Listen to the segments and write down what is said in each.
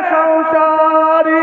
संसारी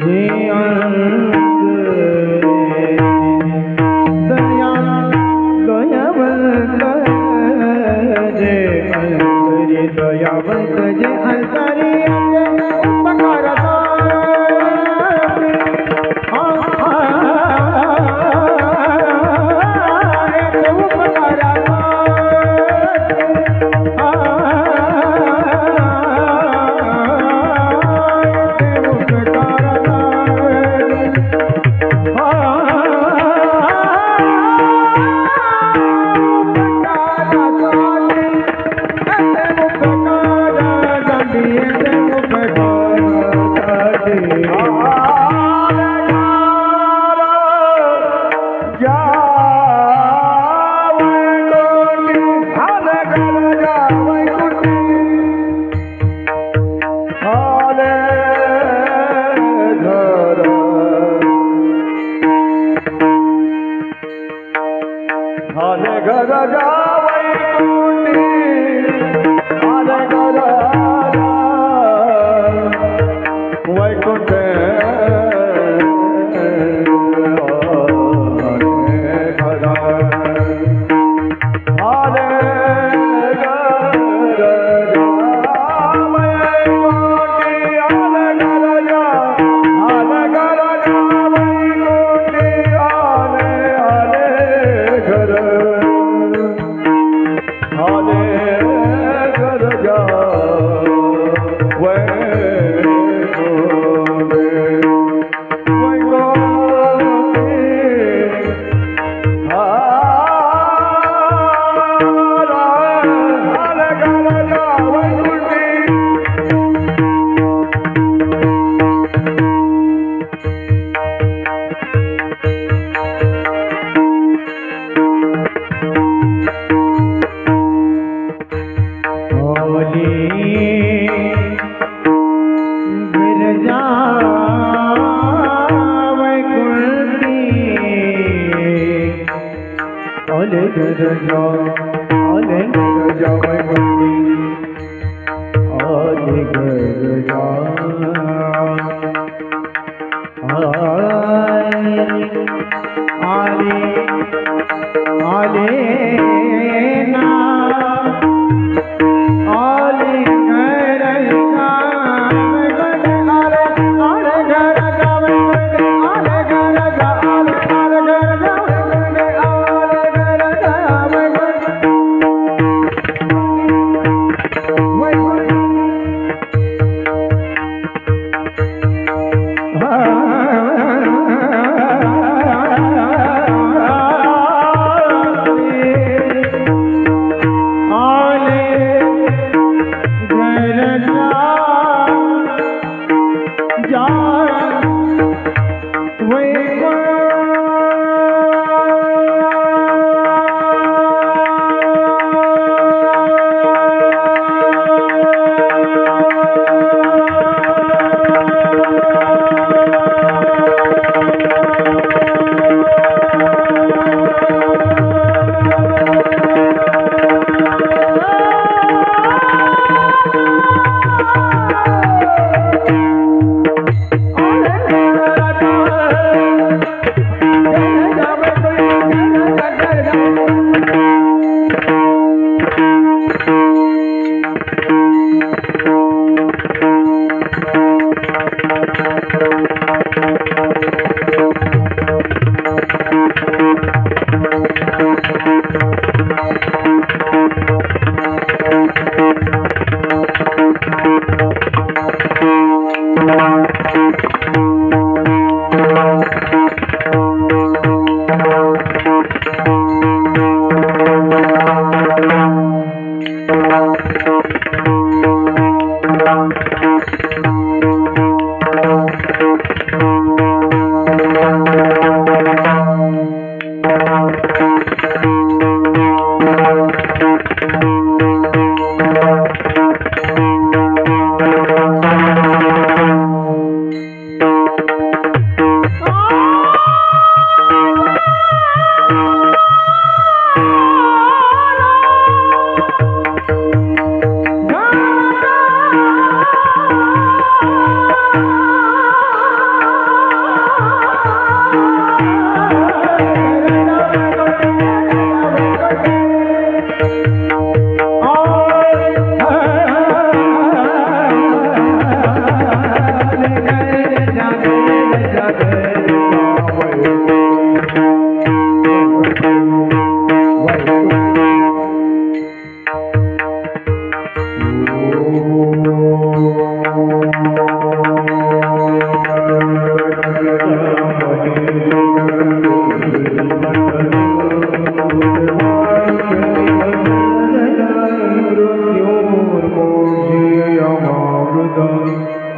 जे अंग दया दयावंत जे अंतरी दयावंत जे अंतरी उपकार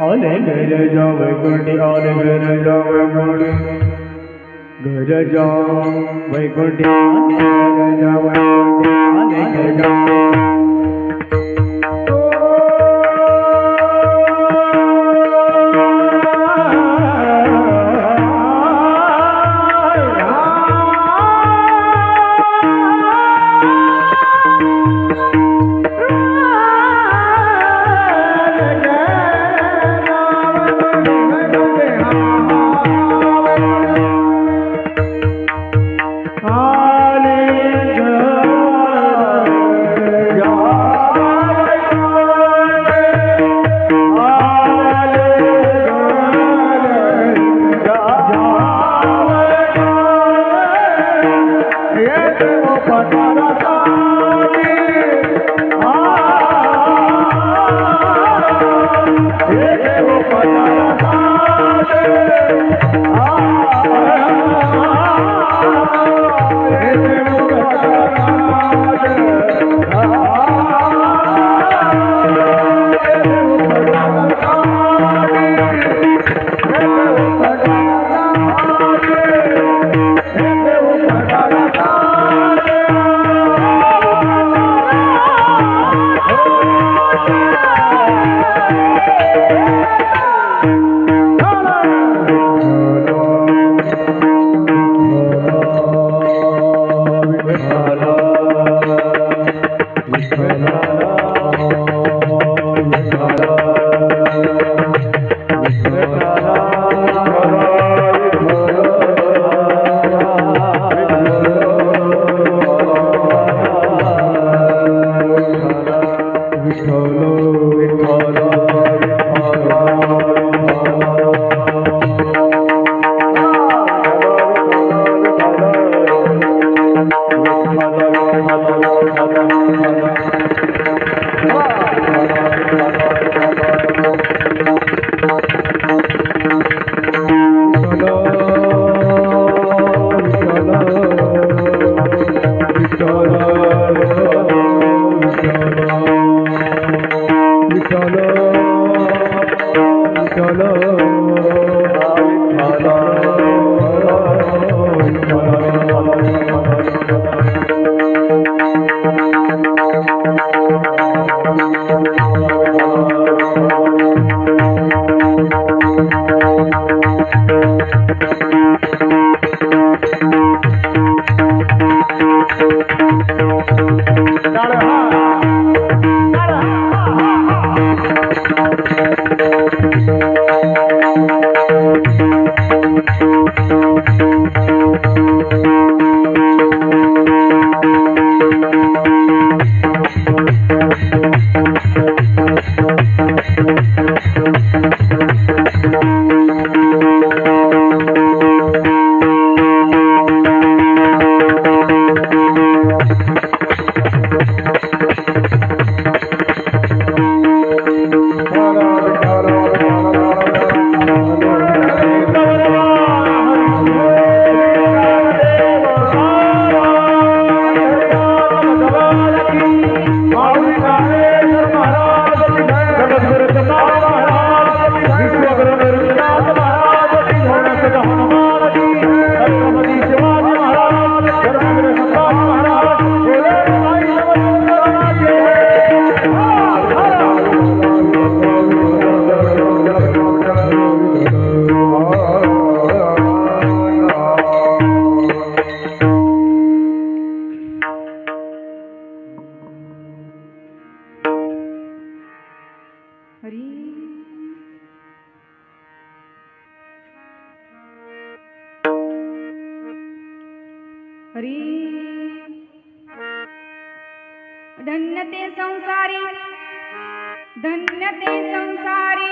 आले घर जाओ वैकुंठी आले घर जाओ वैकुंठी घर जाओ वैकुंठी घर जाओ वैकुंठी आले घर जाओ धन्यते संसारी धन्यते संसारी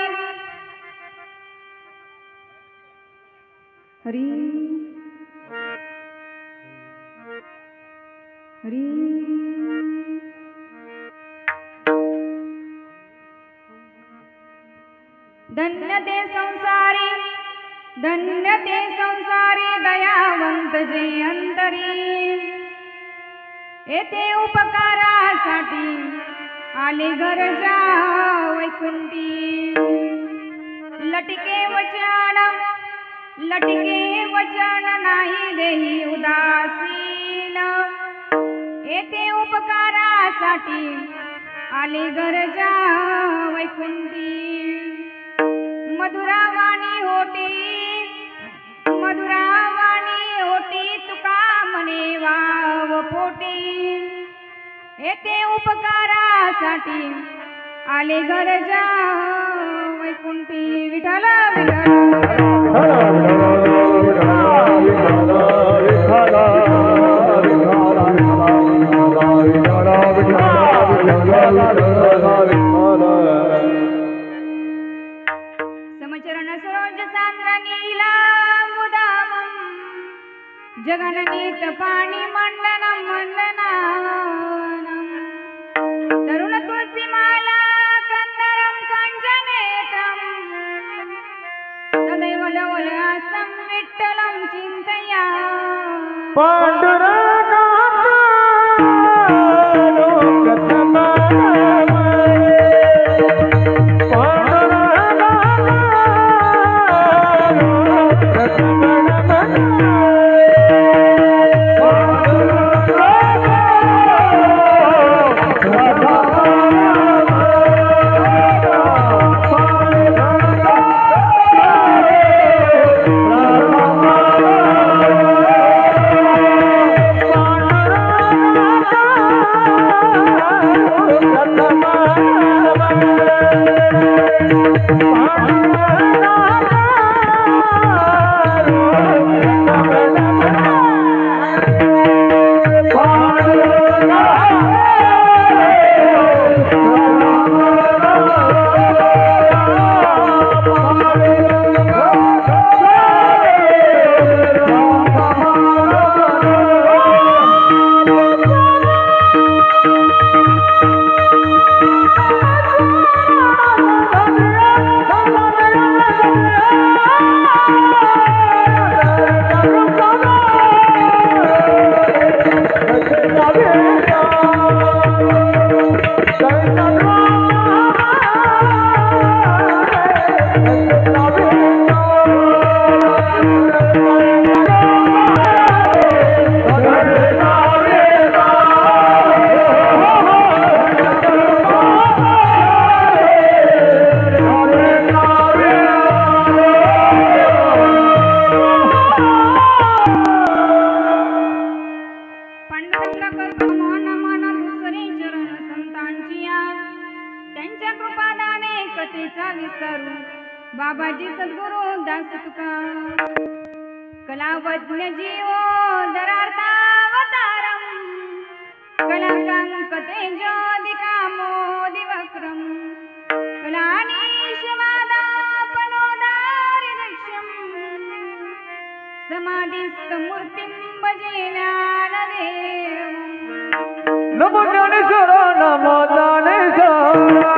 हरि हरि धन्यते संसारी दयावंत जे अंतरी येथे उपकारासाठी आले घर जा वैकुंठी लटके वचन नाही देही उदासीन येथे उपकारासाठी आले गरजा वैकुंठी मधुरावाणी होटी तुका म्हणे वाव पोटी येथे उपकारासाठी आले गरजा वैकुंठी विठ्ठल समचरण सरोज सांद्र नीला मुदामं जगननीत पाणी मंडनम तरुण तुलसी माला कंदरम कंजनेत्रम सदैव लवलहासं विठ्ठलं चिंतया बाबाजी सद्गुरु दास तुका कलावज्ञ जीवो दरार्तावतारम कलाकांक तेजोदिका मोदिवक्रम कलानीशवादापनोदारिदक्षम समाधिस्थ मूर्तिं भजे ज्ञानदेव नमो ज्ञानेश्वर नमो ज्ञानेश्वर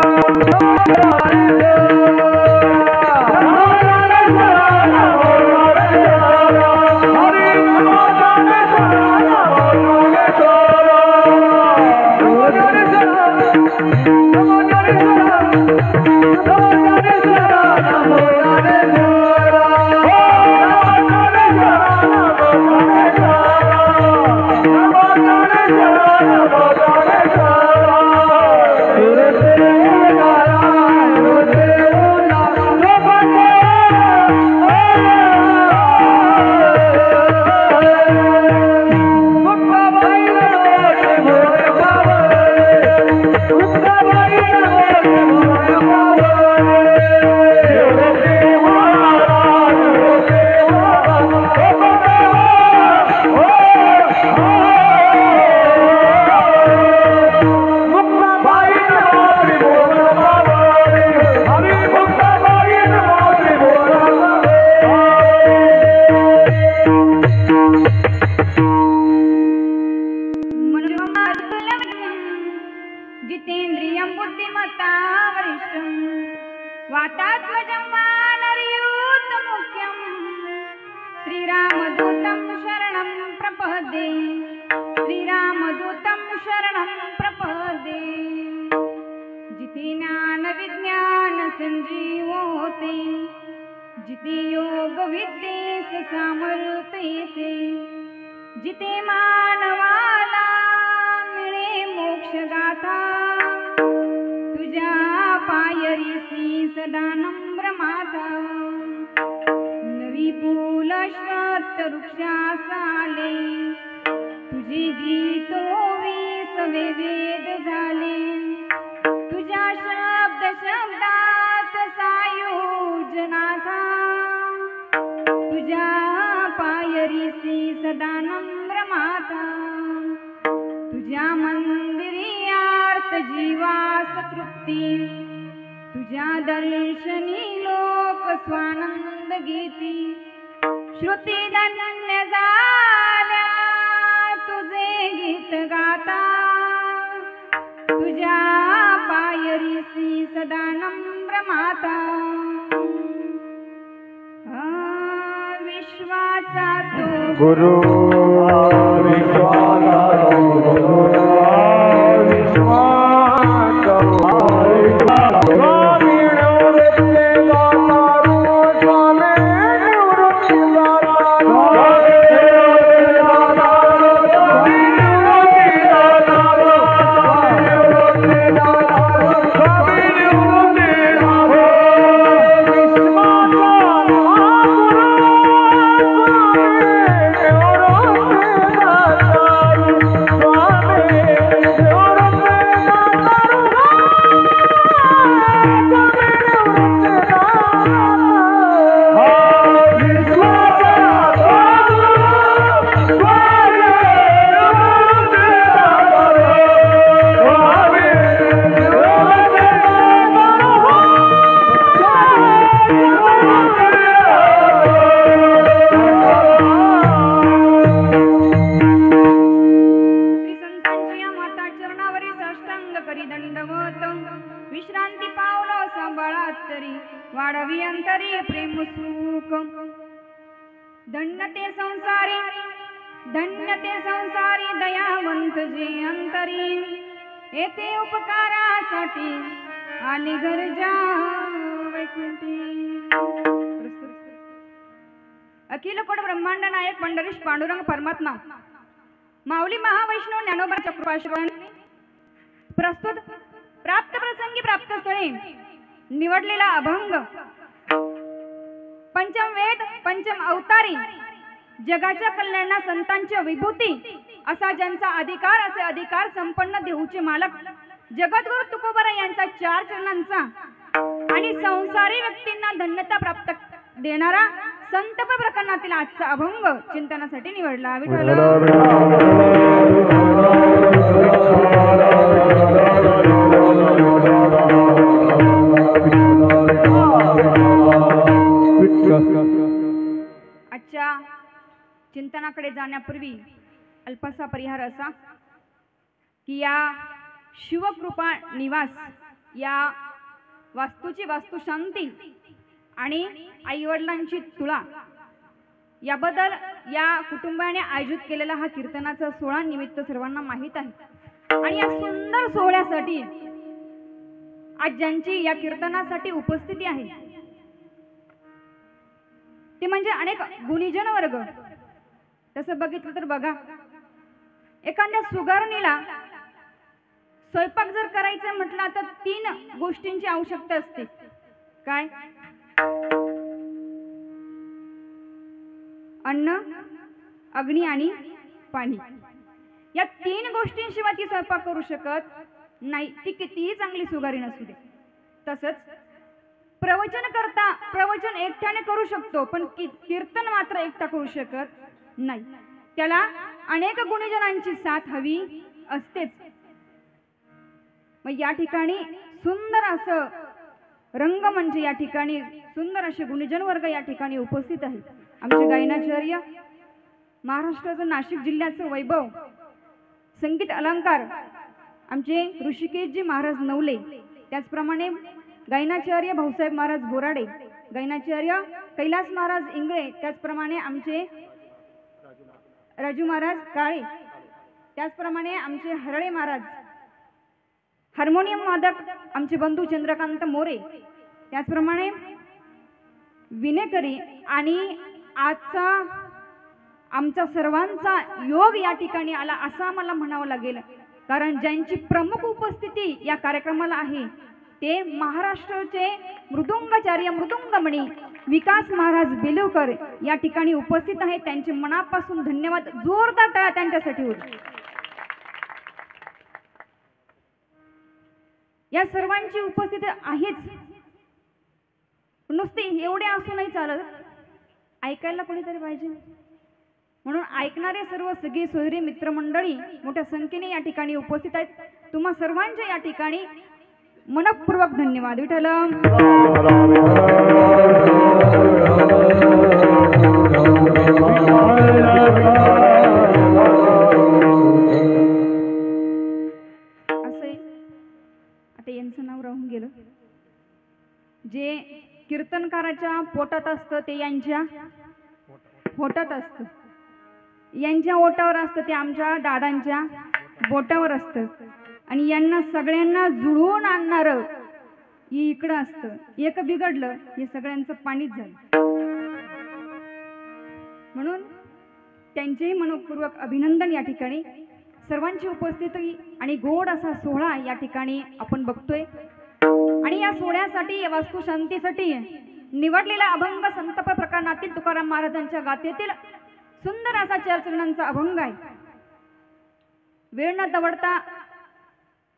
जिथे योग विद्येस सामर्थ्य येते, जिथे मानवाला मिळे मोक्ष गाथा, तुझ्या पायरीसी सदा नम्र माता. नवी फूल अश्वत्थ वृक्षासाले, तुझे गीत सवे वेद झाले. तुझ्या शब्द शब्दात सायुजनाथा, तुझ्या पायरीसी सदा नम्र माता. तुझ्या मंदिरी आर्त जीवास तृप्ती, तुझ्या दर्शनी लोक स्वानंद गीती. श्रुती धन्य झाल्या तुझे गीत गाता, तुझ्या पायरीसी सदा नम्र माता. विश्वाचा तो गुरु विश्वाचा गुरु विश्वाचा विश्रांती पावलो सांभाळात तरी, वाढवी अंतरी प्रेम सुख. धन्य ते संसारी दयावंत जे अंतरी, येथे उपकारासाठी आली गरजा वैकुंठी. अखिल कोट ब्रह्मांड नायक पंढरीश पांडुरंग परमात्मा माऊली महावैष्णव ज्ञानोबा कृपाश्रवण प्रस्तुत प्राप्त प्रसंगी प्राप्त स्थळे निवडलेला अभंग. पंचम वेद पंचम अवतारी, जगाच्या कल्याणा संतांच्या विभूती असा ज्यांचा अधिकार, असे अधिकार संपन्न देऊचे मालक जगद्गुरु तुकोबरा यांचा 4 चरणांचा आणि संसारी व्यक्तींना धन्यता प्राप्त देणारा संतप प्रकरणातील आजचा अभंग चिंतनासाठी निवडला. विठ्ठल आजच्या चिंतनाकडे जाण्यापूर्वी अल्पसा परिहार असा की या शिवकृपा निवास या वास्तूची वास्तुशांती आणि आईवडिलांची तुळा याबद्दल या कुटुंबाने आयोजित केलेला हा कीर्तनाचा सोहळा निमित्त सर्वांना माहीत आहे. आणि या सुंदर सोहळ्यासाठी आज ज्यांची या कीर्तनासाठी उपस्थिती आहे ते म्हणजे अनेक गुणीजन वर्ग. तसं बघितलं तर बघा, एखाद्या सुगारणीला स्वयंपाक जर करायचं म्हटलं तर 3 गोष्टींची आवश्यकता असते. काय? अन्न, अग्नी आणि पाणी. या 3 गोष्टींशिवाय ती स्वयंपाक करू शकत नाही, ती कितीही चांगली सुगारीण असू दे. तसंच प्रवचन करता प्रवचन एकट्याने करू शकतो, पण कीर्तन मात्र एकटा करू शकत नाही. त्याला अनेक गुणीजनांची साथ हवी असतेच. मग या ठिकाणी सुंदर असं रंगमंच, या ठिकाणी सुंदर असे गुणीजन वर्ग या ठिकाणी उपस्थित आहे. आमचे गायनाचार्य, महाराष्ट्राचं नाशिक जिल्ह्याचं वैभव, संगीत अलंकार आमचे ऋषिकेशजी महाराज नवले, त्याचप्रमाणे गायनाचार्य भाऊसाहेब महाराज बोराडे, गायनाचार्य कैलास महाराज इंगळे, त्याचप्रमाणे आमचे राजू महाराज काळे, त्याचप्रमाणे आमचे हरळे महाराज, हार्मोनियम वादक आमचे बंधू चंद्रकांत मोरे, त्याचप्रमाणे विनेकरी आणि आजचा आमचा सर्वांचा योग या ठिकाणी आला असं मला म्हणावं लागेल, कारण ज्यांची प्रमुख उपस्थिती या कार्यक्रमाला आहे ते महाराष्ट्राचे मृदुंगाचार्य मृदुंगमणी विकास महाराज बेलवकर या ठिकाणी उपस्थित आहेत. त्यांचे मनापासून धन्यवाद. जोरदार टाळ्या त्यांच्यासाठी होत. या सर्वांची उपस्थिती आहेच, नुसते एवढे असू नाही चालत, ऐकायला कोणीतरी पाहिजे. म्हणून ऐकणारे सर्व सगळे सोयरे मित्रमंडळी मोठ्या संख्येने या ठिकाणी उपस्थित आहेत. तुम्हा सर्वांच्या या ठिकाणी मनपूर्वक धन्यवाद. विठ्ठल असे आता यांचं नाव राहून गेलं. जे कीर्तनकाराच्या पोटात असतं ते यांच्या पोटात असतं, यांच्या ओटावर असतं ते आमच्या दादांच्या बोटावर असतं, आणि यांना सगळ्यांना जुळवून आणणारं इकडं असतं. एक बिघडलं हे सगळ्यांचं पाणीच झालं. म्हणून त्यांचेही मनपूर्वक अभिनंदन. या ठिकाणी सर्वांची उपस्थिती आणि गोड असा सोहळा या ठिकाणी आपण बघतोय. आणि या सोहळ्यासाठी या वास्तुशांतीसाठी निवडलेला अभंग संत प्रकरणातील तुकाराम महाराजांच्या गाथेतील सुंदर असा चरणांचा अभंग आहे. वेळ न दवडता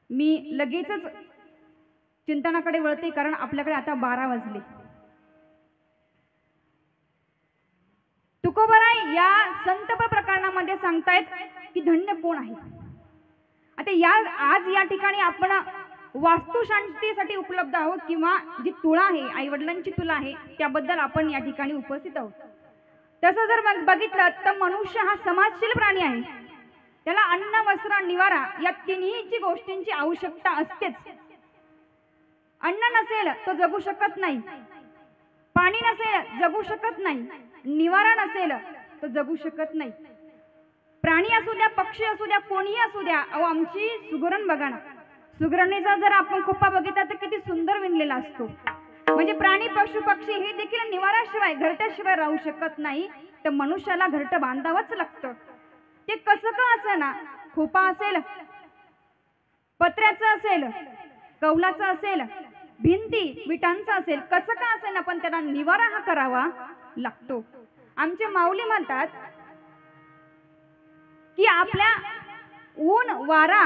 मी लगेचच चिंतनाकडे वळते, कारण आपल्याकडे आता 12 वाजले. तुकोबराय या संत प्रकरणामध्ये सांगतायत की धन्य कोण आहे. आता आज या ठिकाणी आपण वास्तुशांतीसाठी उपलब्ध आहोत, किंवा जी तुळा आहे आई वडिलांची तुला आहे त्याबद्दल आपण या ठिकाणी उपस्थित आहोत. तसं जर बघितलं तर मनुष्य हा समाजशील प्राणी आहे. त्याला अन्न वस्त्र निवारा या तिन्ही गोष्टींची आवश्यकता असतेच. अन्न नसेल तो जगू शकत नाही, पाणी नसेल जगू शकत नाही, निवारा नसेल तो जगू शकत नाही. प्राणी असू द्या, पक्षी असू द्या, कोणीही असू द्या. अहो आमची सुगरण बघा ना, सुगरणीचा जर आपण खोपा बघितला तर किती सुंदर विणलेला असतो. म्हणजे प्राणी पशु पक्षी हे देखील निवाराशिवाय घरट्याशिवाय राहू शकत नाही. तर मनुष्याला घरटं बांधावंच लागतं. ते कसं का असेना, खोपा असेल, पत्र्याचं असेल, कौलाचं असेल, भिंती विटांचं असेल, कसं का असेना पण त्याला निवारा हा करावा लागतो. आमचे माऊली म्हणतात की आपल्या ऊन वारा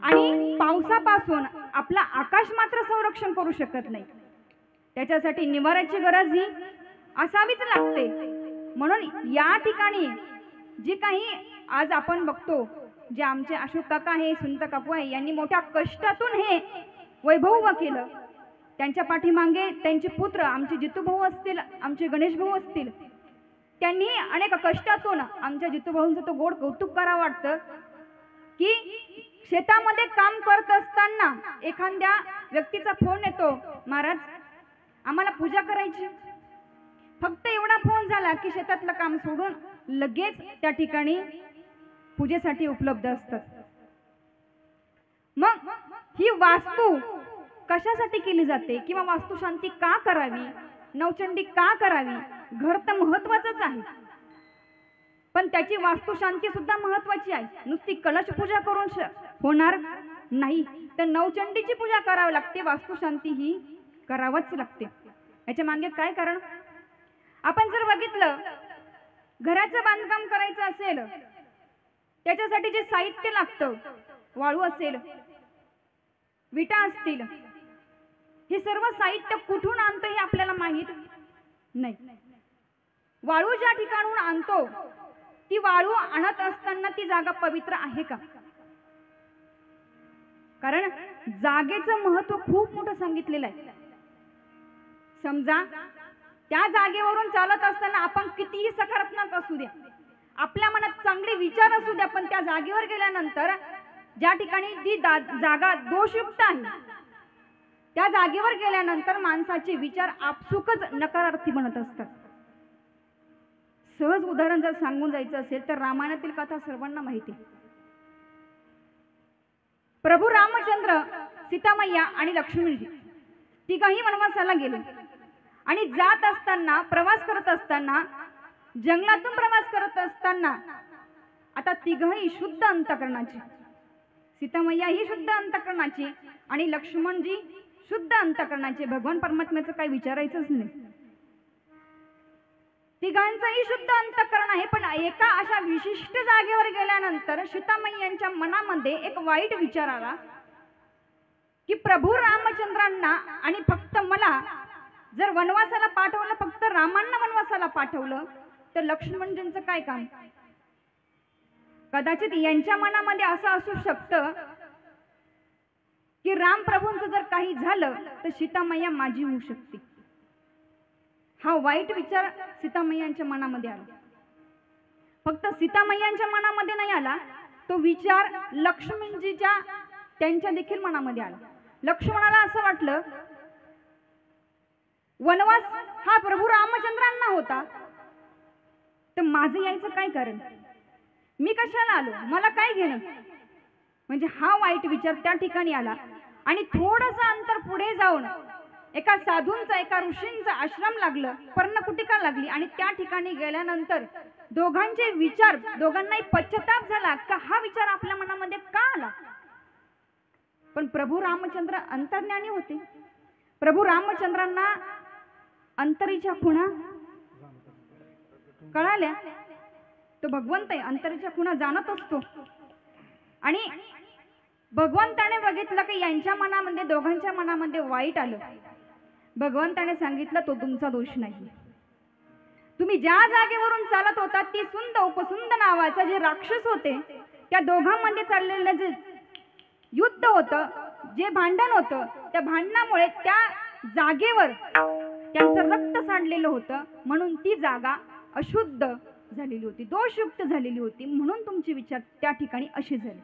आणि पावसापासून आपला आकाश मात्र संरक्षण करू शकत नाही. त्याच्यासाठी निवाऱ्याची गरज ही असावीच लागते. म्हणून या ठिकाणी जी काही आज आपण बघतो, जे आमचे अशोक काका आहे, सुंत काकू आहे, यांनी मोठ्या कष्टातून हे वैभव उभं केलं. त्यांच्या पाठीमागे त्यांचे पुत्र आमचे जितूभाऊ असतील, आमचे गणेश भाऊ असतील, त्यांनी अनेक कष्टातून आमच्या जितूभाऊंचं तो गोड कौतुक करावं वाटतं की शेतामध्ये काम करत असताना एखाद्या व्यक्तीचा फोन येतो, महाराज आम्हाला पूजा करायची. फक्त एवढा फोन झाला की शेतातलं काम सोडून लगेच त्या ठिकाणी पूजेसाठी उपलब्ध असतात. मग ही वास्तू कशासाठी केली जाते, किंवा वास्तुशांती का करावी, नवचंडी का करावी. घर तर महत्वाचंच आहे, पण त्याची वास्तुशांती सुद्धा महत्वाची आहे. नुसती कलश पूजा करून होणार नाही, तर नवचंडीची पूजा करावी लागते, वास्तुशांती ही करावंच लागते. याच्या मागे काय कारण. आपण जर बघितलं, घराचं बांधकाम करायचं असेल त्याच्यासाठी जे साहित्य लागतं, वाळू असेल, विटा असतील, हे सर्व साहित्य कुठून आणतो हे आपल्याला माहित नाही. वाळू ज्या ठिकाणून आणतो ती वाळू आणत असताना ती जागा पवित्र आहे का. कारण जागेचं महत्व खूप मोठं सांगितलेलं आहे. समजा त्या जागेवरून चालत असताना आपण कितीही सकारात्मक असू द्या, आपल्या मनात चांगले विचार असू द्या, पण त्या जागेवर गेल्यानंतर ज्या ठिकाणी जी जागा दोषयुक्त आहे त्या जागेवर गेल्यानंतर माणसाचे विचार आपसुकच नकारार्थी बनत असतात. सहज उदाहरण जर सांगून जायचं असेल तर रामायणातील कथा सर्वांना माहिती. प्रभू रामचंद्र, सीतामय्या आणि लक्ष्मणजी तिघही वनवासाला गेले. आणि जात असताना, प्रवास करत असताना, जंगलातून प्रवास करत असताना आता तिघही शुद्ध अंतकरणाची, सीतामैया ही शुद्ध अंतकरणाची आणि लक्ष्मणजी शुद्ध अंतकरणाचे. भगवान परमात्म्याचं काही विचारायचंच नाही. तिघांचंही शुद्ध अंतकरण आहे. पण एका अशा विशिष्ट जागेवर गेल्यानंतर सीतामैयांच्या मनामध्ये एक वाईट विचार आला की प्रभू रामचंद्रांना आणि फक्त मला जर वनवासाला पाठवलं, फक्त रामांना वनवासाला पाठवलं, तर लक्ष्मणजींचं काय काम? कदाचित यांच्या मनामध्ये असं असू शकतं की राम प्रभूंचं जर काही झालं तर सीतामैया माझी होऊ शकते. हा वाईट विचार सीतामैयांच्या मनामध्ये आला. फक्त सीतामैयांच्या मनामध्ये नाही आला, तो विचार लक्ष्मणजीच्या त्यांच्या देखील मनामध्ये आला. लक्ष्मणाला असं वाटलं, वनवास हा प्रभू रामचंद्रांना होता, तर माझं यायचं काय कारण? मी कशाला आलो? मला काय घेणं? म्हणजे हा वाईट विचार त्या ठिकाणी आला. आणि थोडंसं अंतर पुढे जाऊन एका साधूंचा, एका ऋषींचा आश्रम लागलं, पर्णकुटिका लागली. आणि त्या ठिकाणी गेल्यानंतर दोघांचे विचार, दोघांनाही पश्चाताप झाला का हा विचार आपल्या मनामध्ये का आला? पण प्रभू रामचंद्र अंतर्ज्ञानी होते. प्रभू रामचंद्रांना अंतरीच्या खुणा कळाल्या. तो भगवंत आहे, अंतरीच्या खुणा जाणत असतो. आणि भगवंताने बघितलं की यांच्या मनामध्ये, दोघांच्या मनामध्ये वाईट आलं. भगवंताने सांगितलं, तो तुमचा दोष नाही. तुम्ही ज्या जागेवरून चालत होता, ती सुंद उपसुंद नावाचा जे राक्षस होते, त्या दोघांमध्ये चाललेलं जे युद्ध होतं, जे भांडण होतं, त्या भांडणामुळे त्या जागेवर त्यांचं रक्त सांडलेलं होतं. म्हणून ती जागा अशुद्ध झालेली होती, दोषयुक्त झालेली होती. म्हणून तुमचे विचार त्या ठिकाणी असे झाले.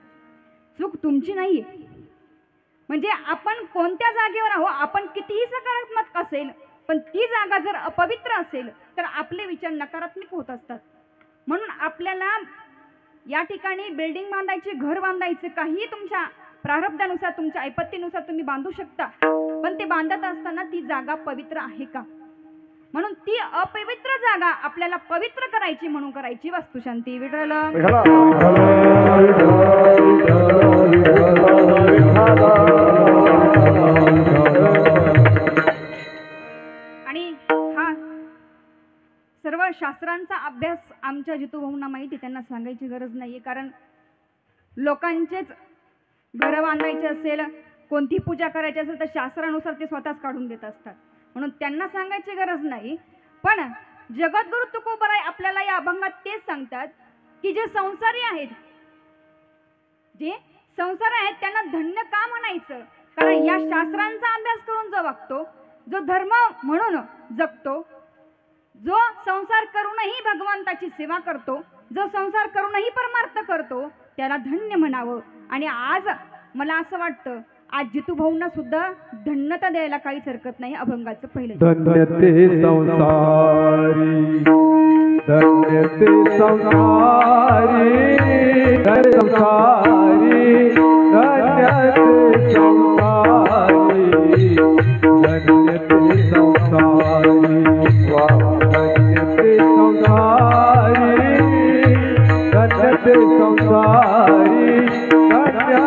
चूक तुमची नाहीये. म्हणजे आपण कोणत्या जागेवर आहोत, आपण कितीही सकारात्मक असेल, पण ती जागा जर अपवित्र असेल तर आपले विचार नकारात्मक होत असतात. म्हणून आपल्याला या ठिकाणी बिल्डिंग बांधायची, घर बांधायचं, काही तुमच्या प्रारब्धानुसार, तुमच्या ऐपतीनुसार तुम्ही बांधू शकता. पण ते बांधत असताना ती जागा पवित्र आहे का? म्हणून ती अपवित्र जागा आपल्याला पवित्र करायची, म्हणून करायची. वास्तुशांती. विठ्ठल. आणि हा सर्व शास्त्रांचा अभ्यास आमच्या जितूभाऊंना माहिती, त्यांना सांगायची गरज नाहीये. कारण लोकांचेच घर बांधायचे असेल, कोणती पूजा करायची असेल, तर शास्त्रानुसार ते स्वतःच काढून देत असतात. म्हणून त्यांना सांगायची गरज नाही. पण जगद्गुरु तुकोबराय आपल्याला या अभंगात तेच सांगतात की जे संसारी आहेत, जे संसार आहेत, त्यांना धन्य का म्हणायचं? कारण या शास्त्रांचा अभ्यास करून जो वागतो, जो धर्म म्हणून जगतो, जो संसार करूनही भगवंताची सेवा करतो, जो संसार करूनही परमार्थ करतो, त्याला धन्य म्हणावं. आणि आज मला असं वाटतं, आज जितूभाऊंना सुद्धा धन्यता द्यायला काहीच हरकत नाही. अभंगाचं पहिलं. धन्य ते संसारी, धन्य ते संसारी, धन्य संसारी, धन्य ते संसारी, धन्य ते संसारी, धन्य ते संसारी, धन्य ते संसारी, धन्य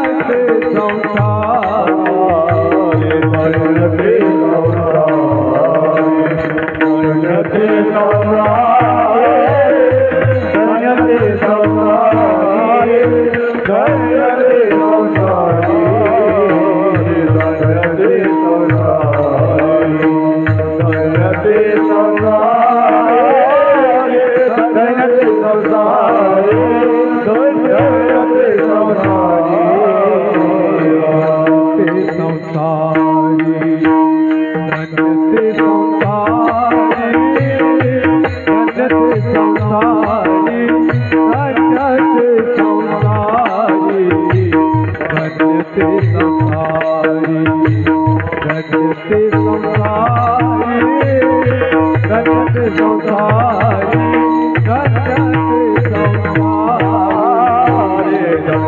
ते संसारी,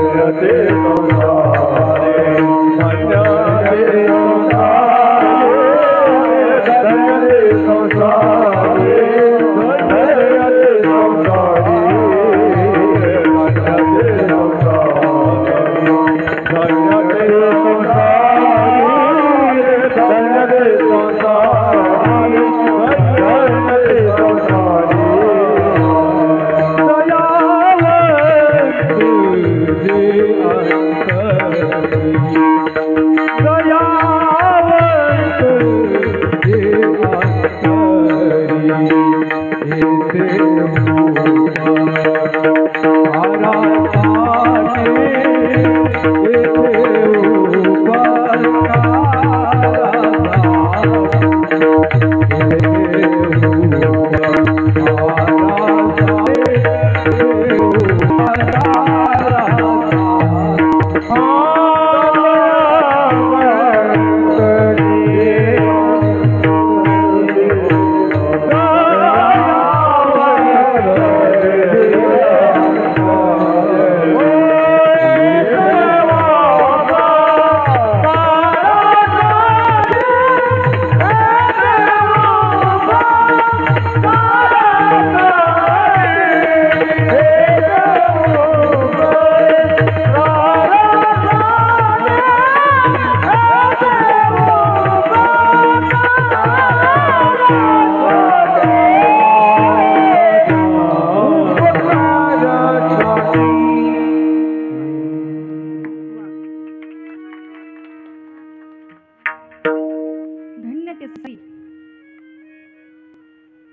धन्य ते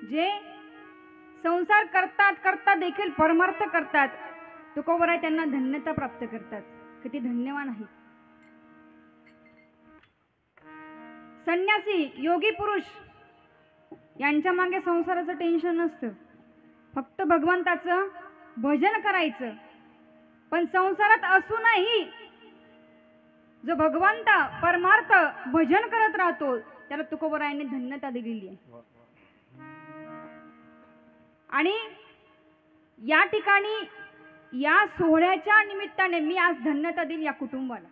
जे संसार करतात करतात देखील परमार्थ करतात, तुकोबराय त्यांना धन्यता प्राप्त करतात. किती धन्यवान आहे. संन्यासी योगी पुरुष यांच्या मागे संसाराचं टेन्शन नसतं, फक्त भगवंताचं भजन करायचं. पण संसारात असूनही जो भगवंत परमार्थ भजन करत राहतो त्याला तुकोबरायांनी धन्यता दिलेली आहे. आणि या ठिकाणी या सोहळ्याच्या निमित्ताने मी आज धन्यता दिली या कुटुंबाला.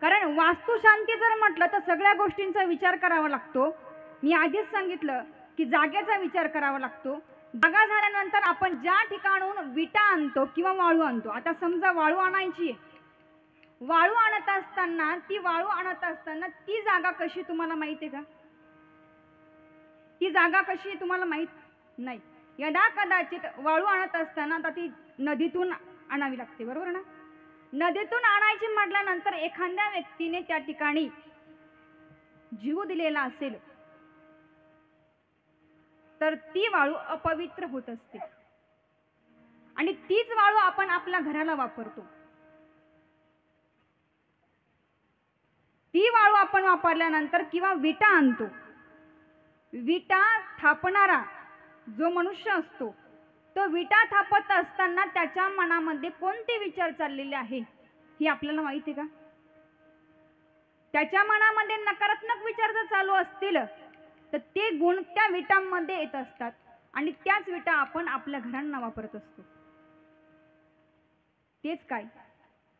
कारण वास्तुशांती जर म्हटलं तर सगळ्या गोष्टींचा विचार करावा लागतो. मी आधीच सांगितलं की जागेचा विचार करावा लागतो. जागा झाल्यानंतर आपण ज्या ठिकाणून विटा आणतो किंवा वाळू आणतो, आता समजा वाळू आणायची आहे, वाळू आणत असताना ती जागा कशी तुम्हाला माहिती आहे का? ती जागा कशी तुम्हाला माहित नाही. यदा कदाचित वाळू आणत असताना आता ती नदीतून आणावी लागते, बरोबर ना? नदीतून आणायची म्हटल्यानंतर एखाद्या व्यक्तीने त्या ठिकाणी जीव दिलेला असेल तर ती वाळू अपवित्र होत असते. आणि तीच वाळू आपण आपल्या घराला वापरतो. ती वाळू आपण वापरल्यानंतर किंवा विटा आणतो, विटा थापणारा जो मनुष्य असतो तो विटा थापत असताना त्याच्या मनामध्ये कोणते विचार चाललेले आहे हे आपल्याला माहिती आहे का? त्याच्या मनामध्ये नकारात्मक विचार जर चालू असतील तर ते गुण त्या विटांमध्ये येत असतात आणि त्याच विटा आपण आपल्या घरांना वापरत असतो. तेच काय,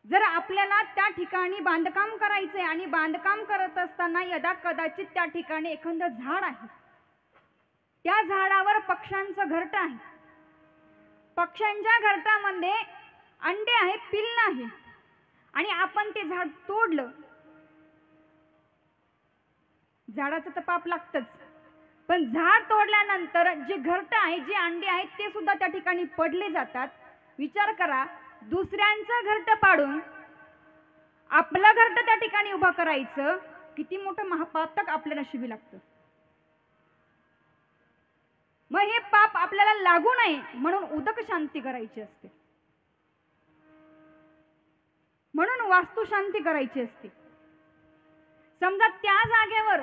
जर आपल्याला त्या ठिकाणी बांधकाम करायचंय आणि बांधकाम करत असताना यदा कदाचित त्या ठिकाणी एखादं झाड आहे, त्या झाडावर पक्ष्यांचं घरटं आहे, पक्ष्यांच्या घरटामध्ये अंडे आहे, पिल्ल आहे आणि आपण ते झाड तोडलं, झाडाचं तर पाप लागतच. पण झाड तोडल्यानंतर जे घरटं आहे, जे अंडे आहेत ते सुद्धा त्या ठिकाणी पडले जातात. विचार करा, दुसऱ्यांचं घरटं पाडून आपलं घरटं त्या ठिकाणी उभं करायचं, किती मोठं महापातक आपल्या नशिबी लागतं. मग हे पाप आपल्याला लागू नये म्हणून उदक शांती करायची असते, म्हणून वास्तू शांती करायची असते. समजा त्या जागेवर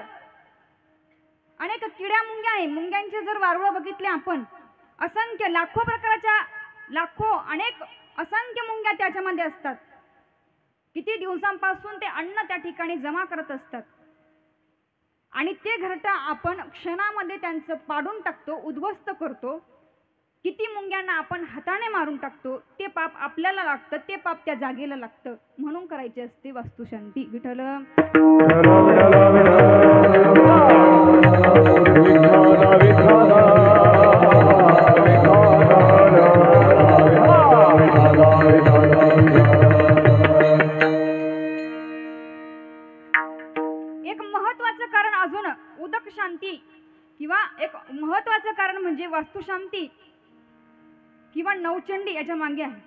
अनेक किड्या मुंग्या आहे, मुंग्यांचे जर वारुळ बघितले आपण, असंख्य लाखो प्रकारच्या अनेक असंख्य मुंग्या त्याच्यामध्ये असतात. किती दिवसांपासून ते अन्न त्या ठिकाणी जमा करत असतात आणि ते घरटा आपण क्षणामध्ये त्यांचं पाडून टाकतो, उद्ध्वस्त करतो. किती मुंग्यांना आपण हाताने मारून टाकतो. ते पाप आपल्याला लागतं, ते पाप त्या जागेला लागतं. म्हणून करायची असते वास्तुशांती. विठ्ठल एक महत्वाचं कारण अजून उदक शांती किंवा एक महत्वाचं कारण म्हणजे वास्तुशांती किंवा नवचंडी याच्या मागे आहे.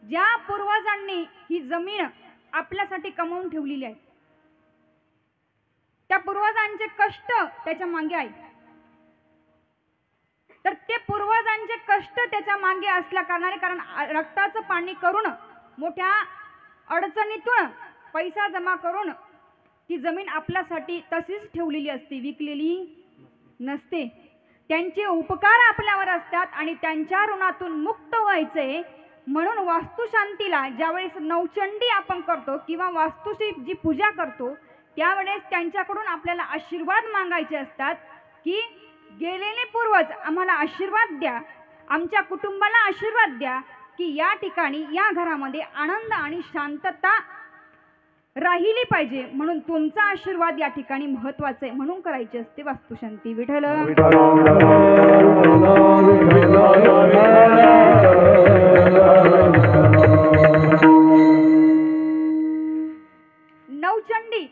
ज्या पूर्वजांनी ही जमीन आपल्यासाठी कमवून ठेवलेली आहे, त्या पूर्वजांचे कष्ट त्याच्या मागे आहे. तर ते पूर्वजांचे कष्ट त्याच्या मागे असल्या कारणाने, कारण रक्ताचं पाणी करून मोठ्या अडचणीतून पैसा जमा करून ती जमीन आपल्यासाठी तशीच ठेवलेली असते, विकलेली नसते. त्यांचे उपकार आपल्यावर असतात आणि त्यांच्या ऋणातून मुक्त व्हायचे म्हणून वास्तुशांतीला ज्यावेळेस नवचंडी आपण करतो किंवा वास्तूची जी पूजा करतो त्यावेळेस त्यांच्याकडून आपल्याला आशीर्वाद मागायचे असतात की गेलेले पूर्वज आम्हाला आशीर्वाद द्या, आमच्या कुटुंबाला आशीर्वाद द्या की या ठिकाणी या घरामध्ये आनंद आणि शांतता राहिली पाहिजे, म्हणून तुमचा आशीर्वाद या ठिकाणी महत्वाचा आहे म्हणून करायची असते वास्तुशांती. विठ्ठल नवचंडी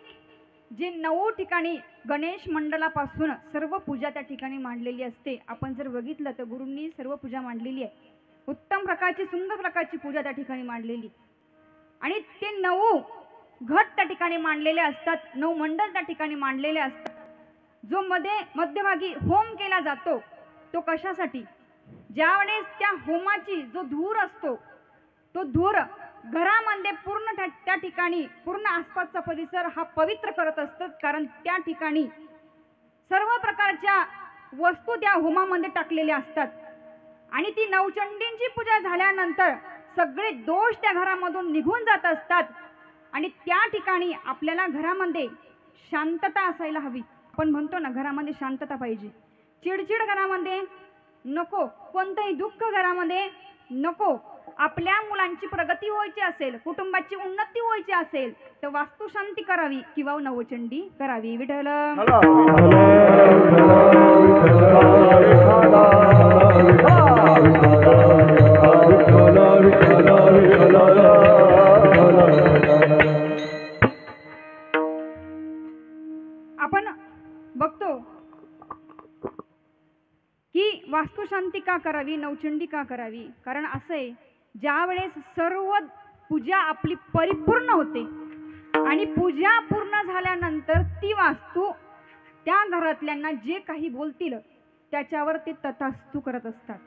जे 9 ठिकाणी गणेश मंडळापासून सर्व पूजा त्या ठिकाणी मांडलेली असते. आपण जर बघितलं तर गुरूंनी सर्व पूजा मांडलेली आहे, उत्तम प्रकारची सुंदर प्रकारची पूजा त्या ठिकाणी मांडलेली आणि ते 9 घट त्या ठिकाणी मांडलेले असतात, 9 मंडळ त्या ठिकाणी मांडलेले असतात. जो मध्यभागी होम केला जातो तो कशासाठी, ज्यावेळेस त्या होमाची जो धूर असतो तो धूर घरामध्ये पूर्ण त्या ठिकाणी पूर्ण आसपासचा परिसर हा पवित्र करत असतात, कारण त्या ठिकाणी सर्व प्रकारच्या वस्तू त्या होमामध्ये टाकलेल्या असतात आणि ती नवचंडींची पूजा झाल्यानंतर सगळे दोष त्या घरामधून निघून जात असतात आणि त्या ठिकाणी आपल्याला घरामध्ये शांतता असायला हवी. आपण म्हणतो ना घरामध्ये शांतता पाहिजे, चिडचिड घरामध्ये नको, कोणतंही दुःख घरामध्ये नको. आपल्या मुलांची प्रगती व्हायची असेल, कुटुंबाची उन्नती व्हायची असेल तर वास्तुशांती करावी किंवा नवचंडी करावी. विठ्ठल आपण बघतो की वास्तुशांती का करावी, नवचंडी का करावी, कारण असं आहे ज्या वेळेस सर्व पूजा आपली परिपूर्ण होते आणि पूजा पूर्ण झाल्यानंतर ती वास्तू त्या घरातल्यांना जे काही बोलतील त्याच्यावर ते तथास्तु करत असतात.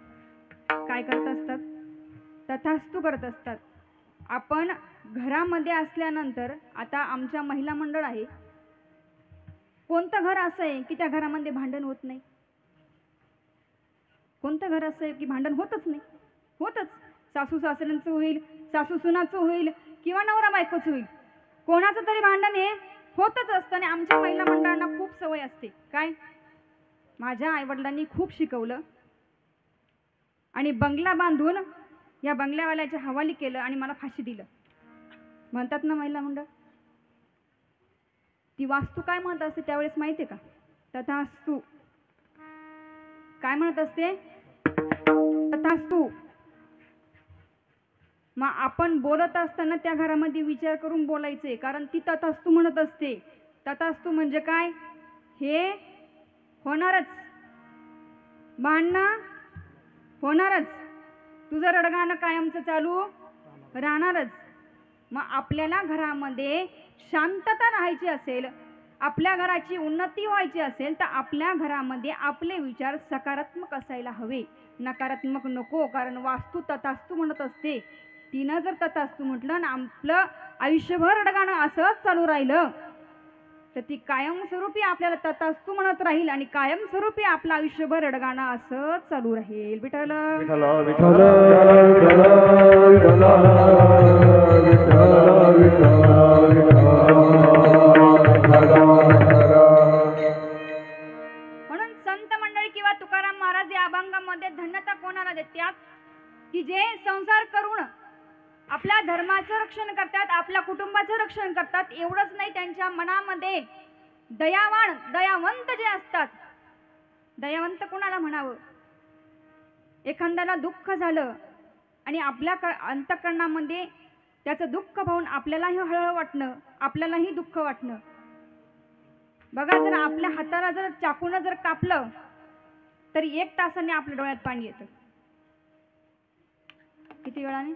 काय करत असतात, तथास्तु करत असतात. आपण घरामध्ये असल्यानंतर आता आमच्या महिला मंडळ आहे, कोणतं घर असं आहे की त्या घरामध्ये भांडण होत नाही, कोणतं घर असं आहे की भांडण होतच नाही, होतच सासू सासऱ्यांचं होईल, सासू सुनाचं होईल किंवा नवरा बायकोचं होईल, कोणाचं तरी भांडण हे होतच असतं. आणि आमच्या महिला मंडळांना खूप सवय असते, काय माझ्या आईवडिलांनी खूप शिकवलं आणि बंगला बांधून या बंगल्यावाल्याच्या हवाली केलं आणि मला फाशी दिलं म्हणतात ना महिला मंडळ. ती वास्तू काय म्हणत असते त्यावेळेस माहिती आहे का, तथास्तु. काय म्हणत असते, तथास्तु. मग आपण बोलत असताना त्या घरामध्ये विचार करून बोलायचे, कारण ती तथास्तु म्हणत असते. तथास्तु म्हणजे काय, हे होणारच, भांडणं होणारच, तुझं रडगाणं कायमचं चालू राहणारच. मग आपल्याला घरामध्ये शांतता राहायची असेल, आपल्या घराची उन्नती व्हायची असेल तर आपल्या घरामध्ये आपले विचार सकारात्मक असायला हवे, नकारात्मक नको. कारण वास्तू तथास्तु म्हणत असते. तिनं जर तथास्तु म्हटलं ना आपलं आयुष्यभर रडगाणं असंच चालू राहिलं तर ती कायमस्वरूपी आपल्याला तथास्तु म्हणत राहील आणि कायमस्वरूपी आपलं आयुष्यभर रडगाणं असंच चालू राहील. विठ्ठल म्हणून संत मंडळी किंवा तुकाराम महाराज या अभंगामध्ये धन्यता कोणाला देतात की जे संसार करून आपल्या धर्माचं रक्षण करतात, आपल्या कुटुंबाचं रक्षण करतात. एवढंच नाही, त्यांच्या मनामध्ये दयावान दयावंत जे असतात. दयावंत कोणाला म्हणावं, एखाद्याला दुःख झालं आणि आपल्या अंतःकरणामध्ये त्याचं दुःख पाहून आपल्यालाही हळहळ वाटणं, आपल्यालाही दुःख वाटणं. बघा, जर आपल्या हाताला जर चाकून जर कापलं तर 1 तासाने आपल्या डोळ्यात पाणी येतं. किती वेळाने,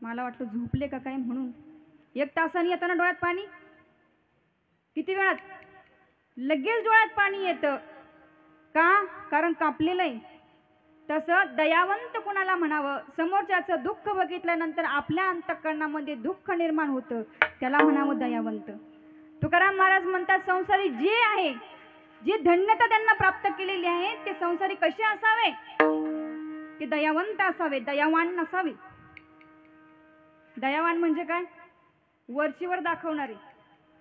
मला वाटतं झोपले का काय म्हणून 1 तासाने येताना डोळ्यात पाणी, किती वेळात, लगेच डोळ्यात पाणी येतं. का? कारण कापलेलं आहे. तसं दयावंत कुणाला म्हणावं? समोरच्याचं दुःख बघितल्यानंतर आपल्या अंतःकरणामध्ये दुःख निर्माण होतं, त्याला म्हणावं दयावंत. तुकाराम महाराज म्हणतात, संसारी जे आहे, जी धन्यता त्यांना प्राप्त केलेली आहे, ते संसारी कसे असावे? ते दयावंत असावे, दयावान नसावे. दयावान म्हणजे काय? वरचीवर दाखवणारे,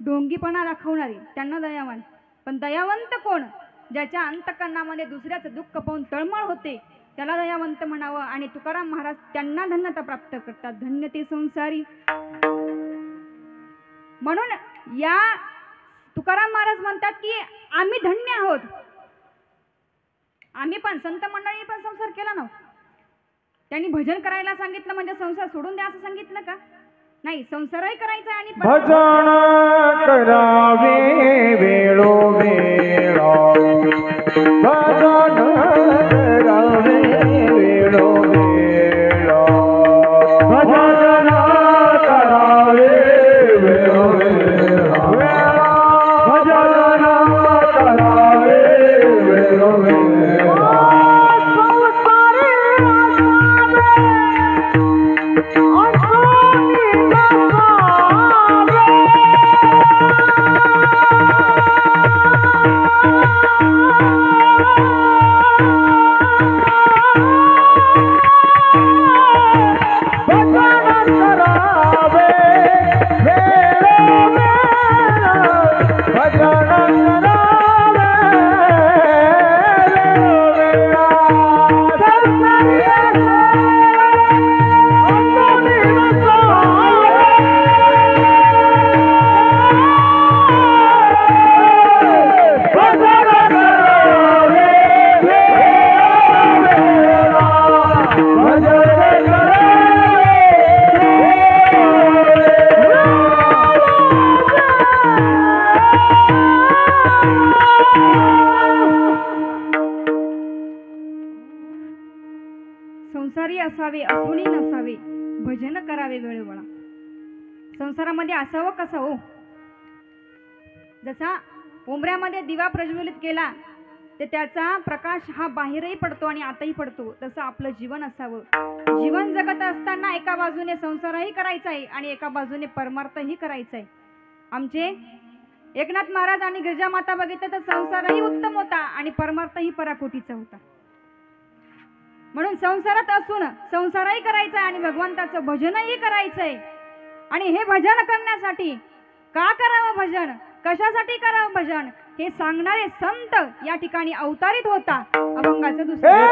ढोंगीपणा दाखवणारे, त्यांना दयावान. पण दयावंत कोण? ज्याच्या अंतःकरणामध्ये दुसऱ्याचं दुःख पाहून तळमळ होते, त्याला दयावंत म्हणावं. आणि तुकाराम महाराज त्यांना धन्यता प्राप्त करतात. धन्य ते संसारी. म्हणून या तुकाराम महाराज म्हणतात की आम्ही धन्य आहोत. आम्ही पण, संत मंडळी पण संसार केला ना. त्यांनी भजन करायला सांगितलं म्हणजे संसार सोडून द्या असं सांगितलं का? नाही, संसारही करायचा आणि भजन करावे वेळोवेळा, भजन करावे वेळोवेळा, भजन करावे वेळोवेळा, भजन करावे वेळोवेळा. संसारी असावे, असुनी नसावे, भजन करावे वेळोवेळा. संसारामध्ये असावं कसं हो? जसा उंबऱ्यामध्ये दिवा प्रज्वलित केला तर त्याचा प्रकाश हा बाहेरही पडतो आणि आतही पडतो, तसं आपलं जीवन असावं. जीवन जगत असताना एका बाजूने संसारही करायचा आहे आणि एका बाजूने परमार्थही करायचा आहे. आमचे एकनाथ महाराज आणि गिरिजामाता बघितलं तर संसारही उत्तम होता आणि परमार्थही पराकोटीचा होता. म्हणून संसारात असून संसारही करायचा आणि भगवंताचं भजनही करायचंय. आणि हे भजन करण्यासाठी का करावं भजन, कशासाठी करावं भजन, हे सांगणारे संत या ठिकाणी अवतारित होता. अभंगाचं दुसरं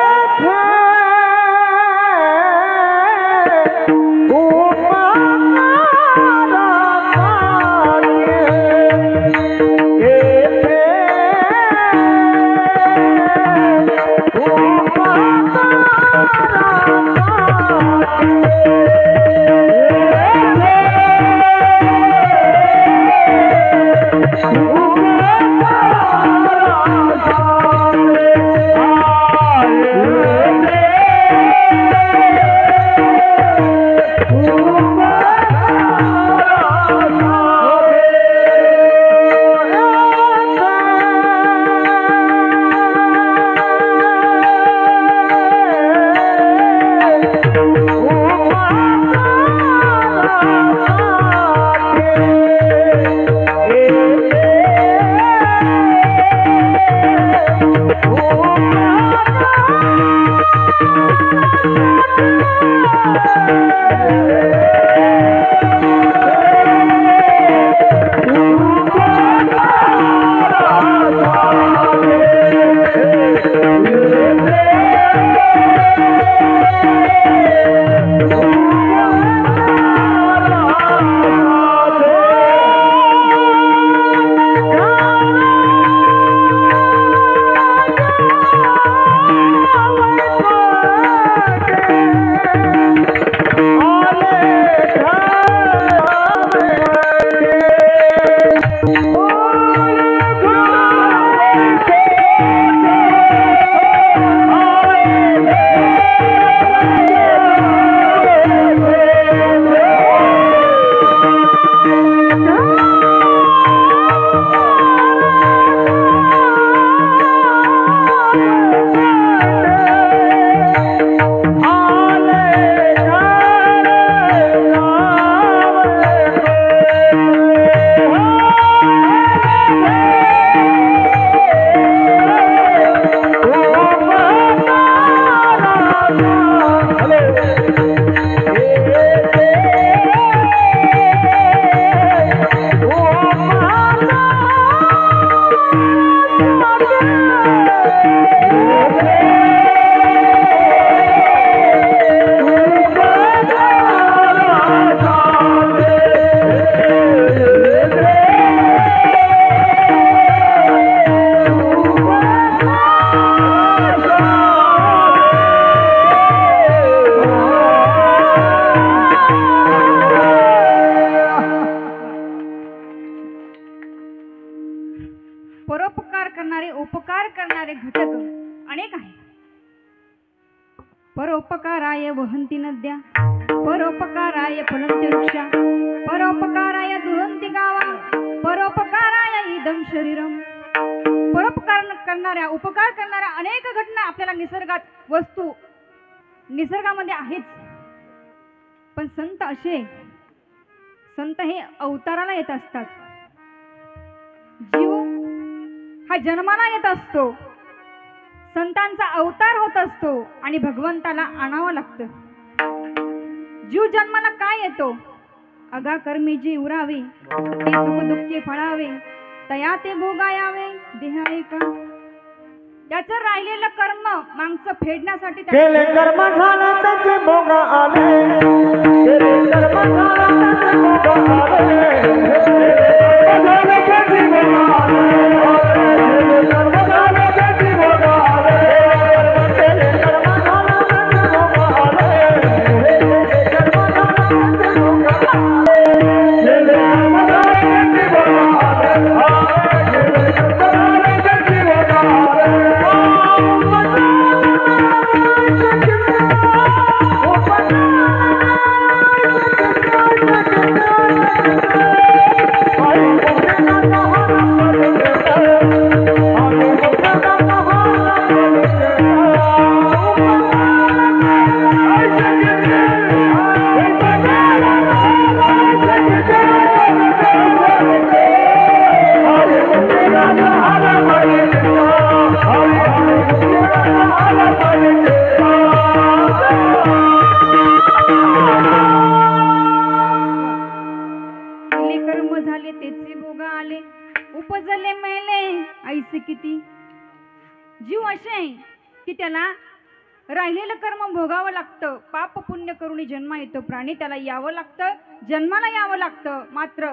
Oh परोपकार करणारे, उपकार करणारे घटक अनेक आहेत. परोपकाराय वहंती नद्या, परोपकाराय फलंती वृक्षा, परोपकाराय दुहंती गावा, परोपकाराय इदं शरीरम. परोपकार करणाऱ्या, उपकार करणाऱ्या अनेक घटना आपल्याला निसर्गात, वस्तू निसर्गामध्ये आहेच. पण संत असे, संत हे अवताराला येत असतात. जीव हा जन्माला येत असतो, संतांचा अवतार होत असतो आणि भगवंताला आणावं लागतं. जीव जन्माला काय येतो? अगा कर्मी जी उरावे, ते सुख दुःखे फळावे, तया ते भोगायावे देह एका. त्याचं राहिलेलं कर्म मागचं फेडण्यासाठी केले कर्म झालं त्याचे भोग आले, केले कर्म झालं त्याचे भोग आले, उपजले मेले ऐसे किती. जीव असे की त्याला राहिलेलं कर्म भोगावं लागतं. पाप पुण्य करून जन्म येतो प्राणी, त्याला यावं लागतं, जन्माला यावं लागतं, मात्र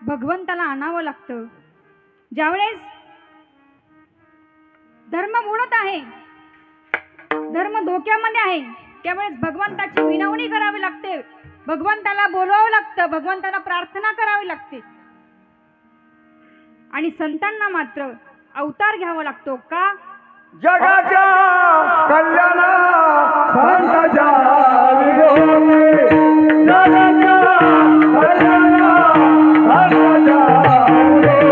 भगवंताला आणावं लागतं. ज्यावेळेस धर्म बुडत आहे, धर्म धोक्यामध्ये आहे, त्यावेळेस भगवंताची विनवणी करावी लागते, भगवंताला बोलवावं लागतं, भगवंताला प्रार्थना करावी लागते. आणि संतांना मात्र अवतार घ्यावा लागतो. का? जगाच्या कल्याणा संतांच्या विरोधी, जगाच्या कल्याणा संतांच्या विरोधी,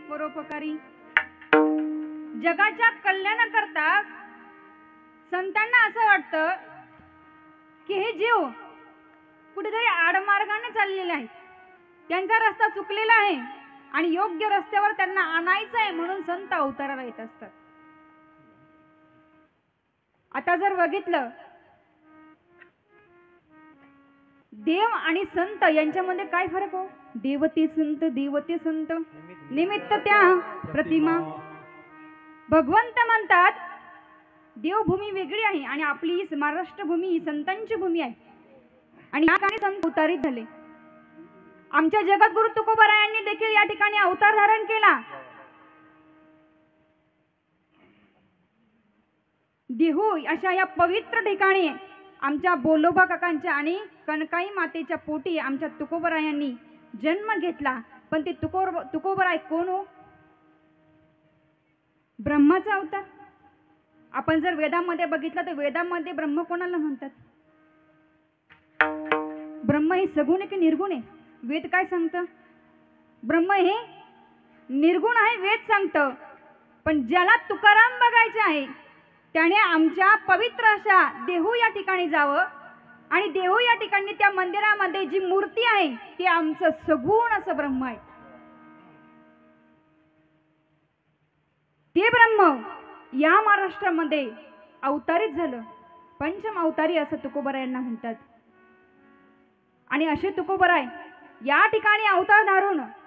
परोपकारी. जगाच्या कल्याणाकरता संतांना असं वाटतं की हे जीव कुठेतरी आडमार्गाने चाललेले आहेत, त्यांचा रस्ता चुकलेला आहे आणि योग्य रस्त्यावर त्यांना आणायचं आहे, म्हणून संत अवताराला येत असतात. आता जर बघितलं, देव आणि संत यांच्यामध्ये काय फरक हो? देवते संत, देवते संत, निमित्त त्या प्रतिमा. भगवंत म्हणतात देवभूमी वेगळी आहे आणि आपली ही महाराष्ट्र भूमी ही संतांची भूमी आहे आणि या ठिकाणी संत अवतारित झाले. आमच्या जगद्गुरु तुकोबारायांनी देखील या या ठिकाणी अवतार धारण केला. देहू अशा या पवित्र ठिकाणी आमच्या बोलोबा काकांच्या आणि कणकाई मातेच्या पोटी आमच्या तुकोबरायांनी जन्म घेतला. पण ते तुकोबराय कोण हो? ब्रह्माचा अवतार. आपण जर वेदामध्ये बघितलं तर वेदामध्ये ब्रह्म कोणाला म्हणतात? ब्रह्म हे सगुण आहे की निर्गुण आहे? वेद काय सांगतं? ब्रह्म हे निर्गुण आहे वेद सांगतं. पण ज्याला तुकाराम बघायचे आहे त्याने आमच्या पवित्र अशा देहू या ठिकाणी जावं आणि देहू या ठिकाणी त्या मंदिरामध्ये जी मूर्ती आहे ती आमचं सगुण असं ब्रह्म आहे. ते ब्रह्म या महाराष्ट्रामध्ये अवतारित झालं. पंचम अवतारी असं तुकोबरायांना म्हणतात. आणि असे तुकोबराय या ठिकाणी अवतार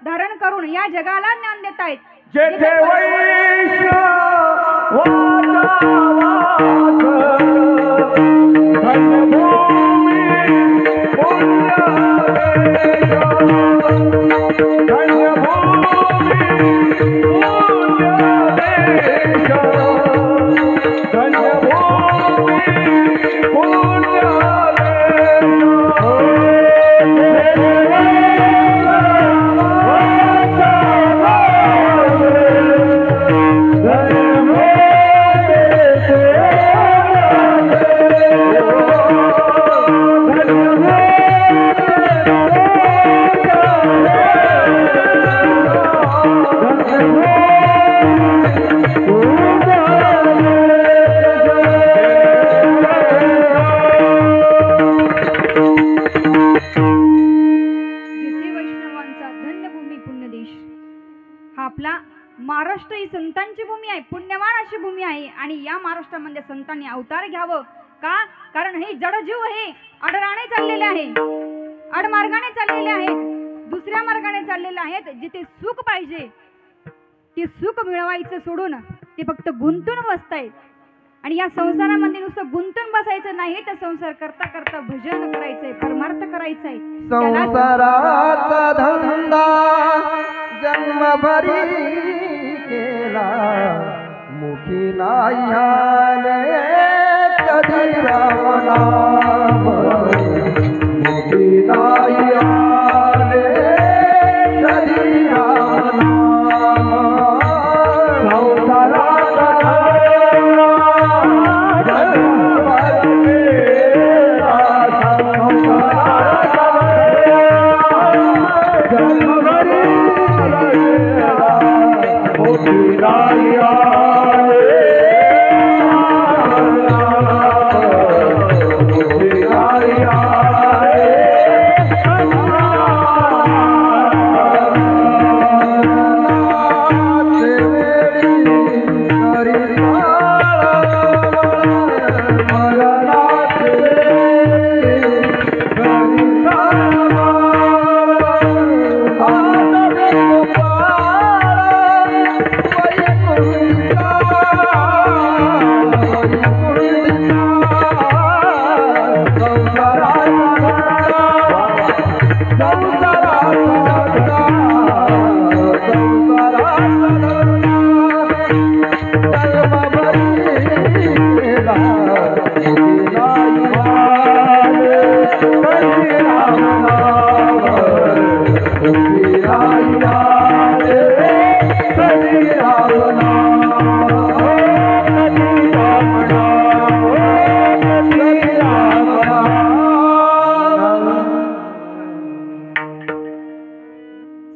धारण करून या जगाला ज्ञान देत आहेत. जेथे महाराष्ट्र ही संतांची भूमी आहे, पुण्यवान अशी भूमी आहे. आणि या महाराष्ट्रामध्ये संतांनी अवतार घ्यावं का? कारण हे जडजीव हे अडराणे चाललेले आहे, अडमार्गाने चाललेले आहेत, दुसऱ्या मार्गाने चाललेले आहेत. जिथे सुख पाहिजे ते सुख मिळवायचं सोडून ते फक्त गुंतून बसतायत. आणि या संसारामध्ये नुसतं गुंतून बसायचं नाही, तर संसार करता करता भजन करायचंय, परमार्थ करायचंय. संसाराचा धंदा जन्मभरी केला, मुखी नाही आले कधी राम नाम, मुखी नाही आले कधी राम नाम.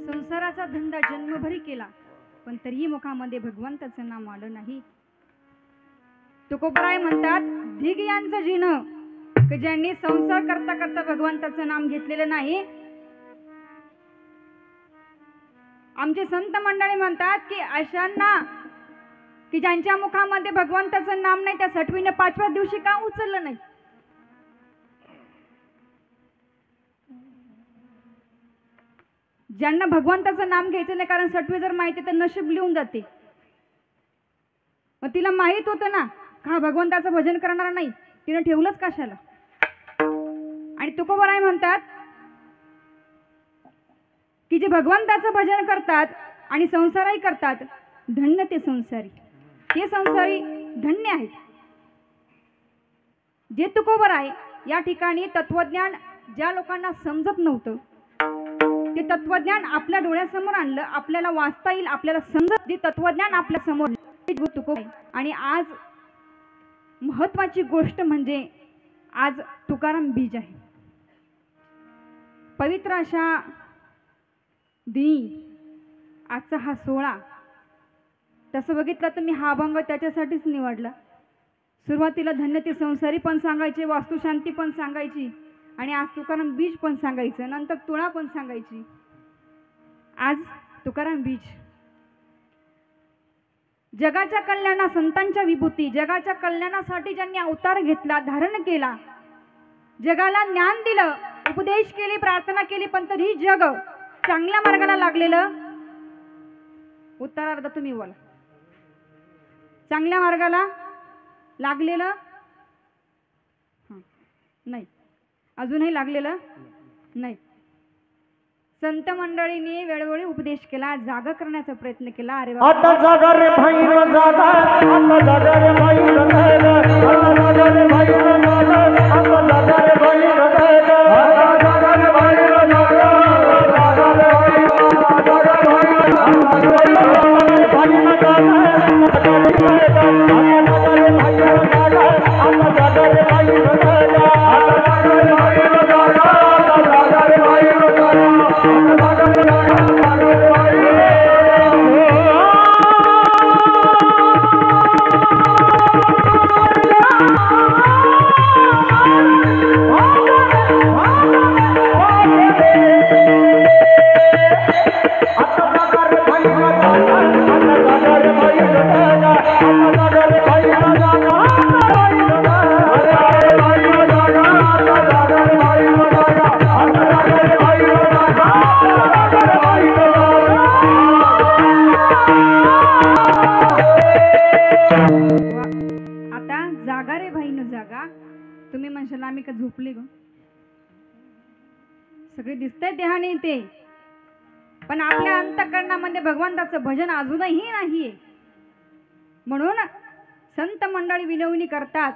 संसाराचा धंदा जन्मभरी केला, पण तरीही मुखामध्ये भगवंताचं नाम आलं नाही. तुकोबराय म्हणतात, धिग यांचं जिणं की ज्यांनी संसार करता करता भगवंताचं नाम घेतलेलं नाही. आमचे संत मंडळी म्हणतात की अशांना की ज्यांच्या मुखामध्ये भगवंताचं नाम नाही, त्या सटवीने 5व्या दिवशी का उचललं नाही? ज्यांना भगवंताचं नाम घ्यायचं नाही, कारण सटवी जर माहिती तर नशीब लिहून जाते. मग तिला माहित होतं ना का भगवंताचं भजन करणार नाही, तिने ठेवलंच कशाला? आणि तुकोबराय म्हणतात की जे भगवंताचं भजन करतात आणि संसारही करतात, धन्य ते संसारी. हे संसारी धन्य आहेत. जे तुकोबराय या ठिकाणी तत्वज्ञान ज्या लोकांना समजत नव्हतं ते तत्वज्ञान आपल्या डोळ्यासमोर आणलं, आपल्याला वाचता येईल, आपल्याला समजत, जे तत्वज्ञान आपल्या समोर तुकोबाराय. आणि आज महत्वाची गोष्ट म्हणजे आज तुकाराम बीज आहे. पवित्र अशा दिनी आजचा हा सोहळा, तसं बघितलं तर मी हा अभंग त्याच्यासाठीच निवडला. सुरुवातीला धन्य ते संसारी पण सांगायचे, वास्तुशांती पण सांगायची, आणि आज तुकाराम बीज पण सांगायचं, नंतर तुळा पण सांगायची. आज तुकाराम बीज. जगाच्या कल्याणा संतांच्या विभूती, जगाच्या कल्याणासाठी ज्यांनी अवतार घेतला, धारण केला, जगाला ज्ञान दिलं, उपदेश केली, प्रार्थना केली, पण तरी जग चांगल्या मार्गाला लागलेलं. उत्तरार्ध तुम्ही बोला. चांगल्या मार्गाला लागलेलं नाही, अजूनही लागलेलं नाही. संत मंडळींनी वेळोवेळी उपदेश केला, जागा करण्याचा प्रयत्न केला. अरे आता जागा रे भाई नो जागा, आता जागा रे भाई नो जागा, आता जागा रे भाई नो जागा, आता जागा रे भाई नो जागा, आता जागा रे भाई नो जागा, जागा रे भाई नो जागा, जागा रे भाई नो जागा, आता जागा रे भाई नो जागा, आता जागा रे भाई नो जागा, आता जागा रे भाई नो जागा, आता जागा रे भाई नो जागा, आता जागा रे भाई नो जागा, आता जागा रे तुम्ही म्हणशाल आम्ही का झोपले ग, सगळे दिसतंय देहाने ते, पण आपल्या अंतःकरणामध्ये भगवंताचं भजन अजूनही नाहीये. म्हणून संत मंडळी विनवणी करतात,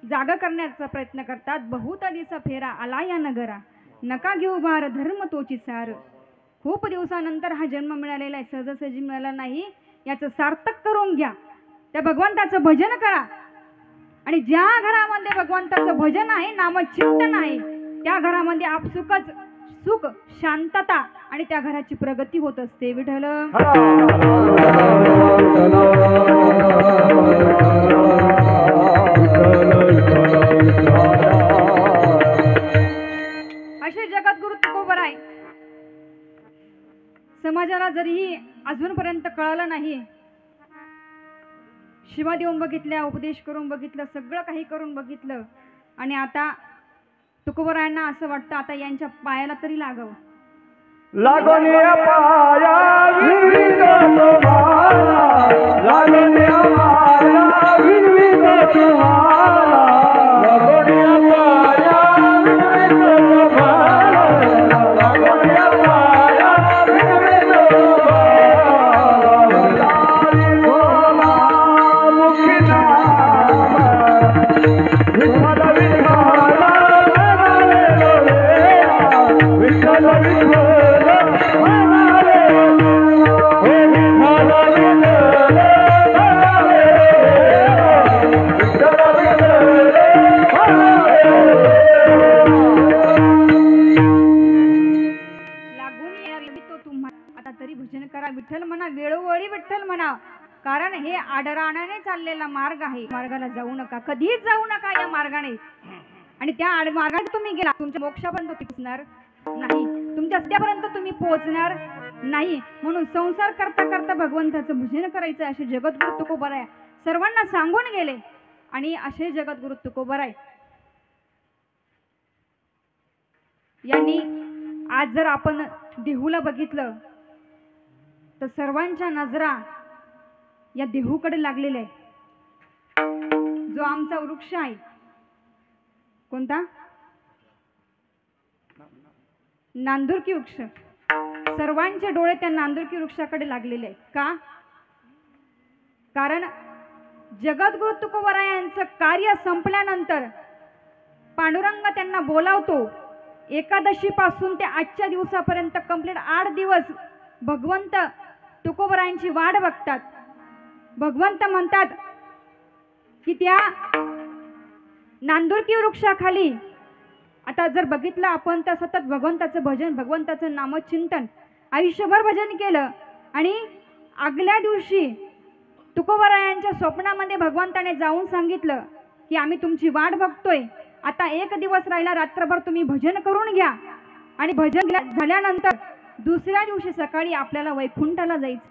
जागा करण्याचा प्रयत्न करतात. बहुत दिवसा फेरा आला या नगरा, नका घेऊ भार धर्म तोची सार. खूप दिवसानंतर हा जन्म मिळालेला आहे, सहजासहजी मिळाला नाही. याचं सार्थक करून घ्या, त्या भगवंताचं भजन करा. आणि ज्या घरामध्ये भगवंताचं भजन आहे, नामचिंतन आहे, त्या घरामध्ये आपसुकच सुख, शांतता आणि त्या घराची प्रगती होत असते. विठ्ठल असे जगद्गुरु तुकोबराय. समाजाला जरी अजूनपर्यंत कळालं नाही, शिवा देऊन बघितल्या, उपदेश करून बघितलं, सगळं काही करून बघितलं, आणि आता तुकोबरायांना असं वाटतं आता यांच्या पायाला तरी लागावं. लागून या पाया विविध तुम्हाला, लागून या पाया विविध तुम्हाला, लागून या पाया विविध तुम्हाला, लागून या पाया विविध तुम्हाला, मुखी नाम विठ्ठल विठ्ठल विठ्ठल विठ्ठल म्हणा, वेळोवेळी विठ्ठल म्हणा, कारण हे आडराणाने चाललेला मार्ग आहे. मार्गाला जाऊ नका, कधीच जाऊ नका या मार्गाने. आणि त्या मार्गाने तुम्ही गेला, तुमच्या मोक्षापर्यंत पोहोचणार नाही, तुमच्या सत्यापर्यंत तुम्ही पोहोचणार नाही. म्हणून संसार करता करता भगवंताचं भजन करायचं असे जगद्गुरु तुकोबराय सर्वांना सांगून गेले. आणि असे जगद्गुरु तुकोबराय यांनी आज जर आपण देहूला बघितलं तर सर्वांच्या नजरा या देहूकडे लागलेल्या आहे. जो आमचा वृक्ष आहे, कोणता? नांदुरकी वृक्ष. सर्वांचे डोळे त्या नांदुरकी वृक्षाकडे लागलेले आहेत. का? कारण जगद्गुरु तुकोबरायांचं कार्य संपल्यानंतर पांडुरंग त्यांना बोलावतो. एकादशी पासून ते आजच्या दिवसापर्यंत कंप्लीट 8 दिवस भगवंत तुकोबरायांची वाट बघतात. भगवंत म्हणतात की त्या नांदुरकी वृक्षाखाली आता जर बघितलं आपण तर सतत भगवंताचं भजन, भगवंताचं नामचिंतन, आयुष्यभर भजन केलं आणि आगल्या दिवशी तुकोबरायांच्या स्वप्नामध्ये भगवंताने जाऊन सांगितलं की आम्ही तुमची वाट बघतोय, आता 1 दिवस राहिला, रात्रभर तुम्ही भजन करून घ्या आणि भजन झाल्यानंतर दुसऱ्या दिवशी सकाळी आपल्याला वैकुंठाला जायचं.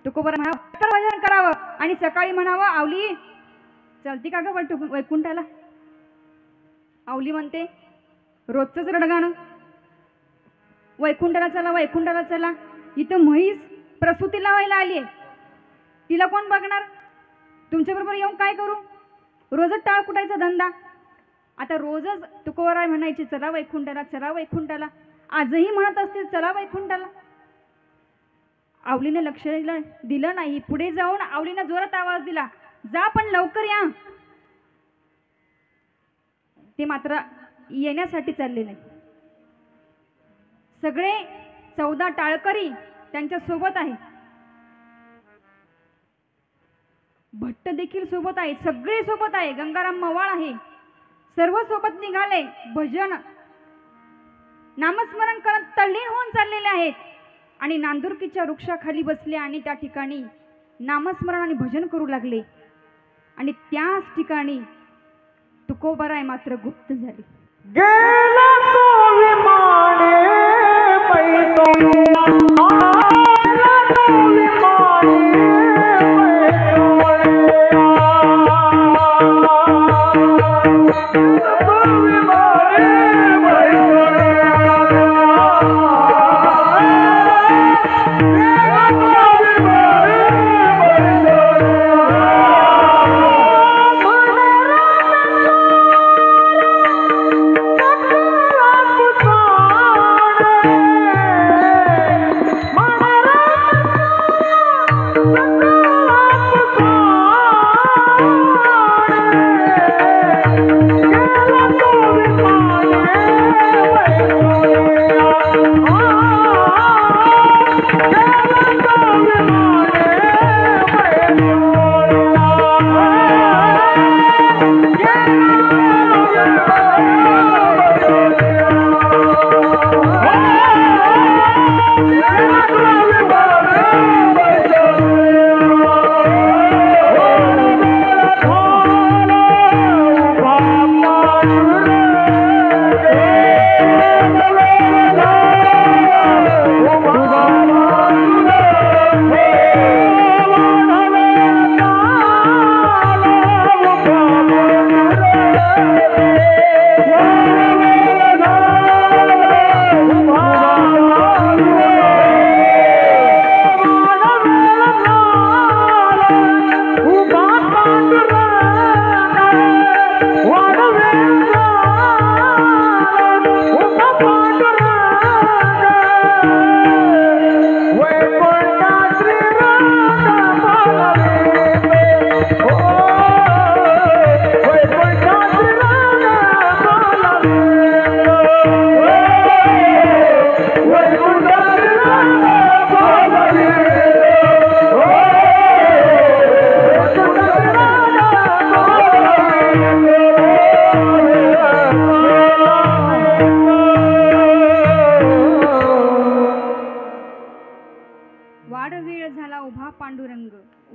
तुकोबरा म्हणावं भजन करावं आणि सकाळी म्हणावं आवली चलती का ग वैकुंठाला? आवली म्हणते रोजचंच रडगाणं, वैकुंठाला चला वैकुंठाला चला. इथं म्हैस प्रसूती लावायला आली आहे, तिला कोण बघणार? तुमच्याबरोबर येऊन काय करू? रोजच टाळ कुटायचा धंदा. आता रोजच तुकोबराय म्हणायचे चला वैकुंठाला चला वैकुंठाला. आजही म्हणत असतील चला वैकुंठाला. आवलीने लक्ष दिलं नाही. पुढे जाऊन आवलीने जोरात आवाज दिला, जा पण लवकर या. ते मात्र येण्यासाठी चालले नाही. सगळे 14 टाळकरी त्यांच्या सोबत आहे, भट्ट देखील सोबत आहे, सगळे सोबत आहे, गंगाराम मवाळ आहे, सर्व सोबत निघाले. भजन नामस्मरण करत तल्लीन होऊन चाललेले आहेत आणि नांदुरकीच्या वृक्षाखाली बसले आणि त्या ठिकाणी नामस्मरण आणि भजन करू लागले. आणि त्याच ठिकाणी तुकोबराय मात्र गुप्त झाले. गेला तो विमाने पैसो आला तो विमाने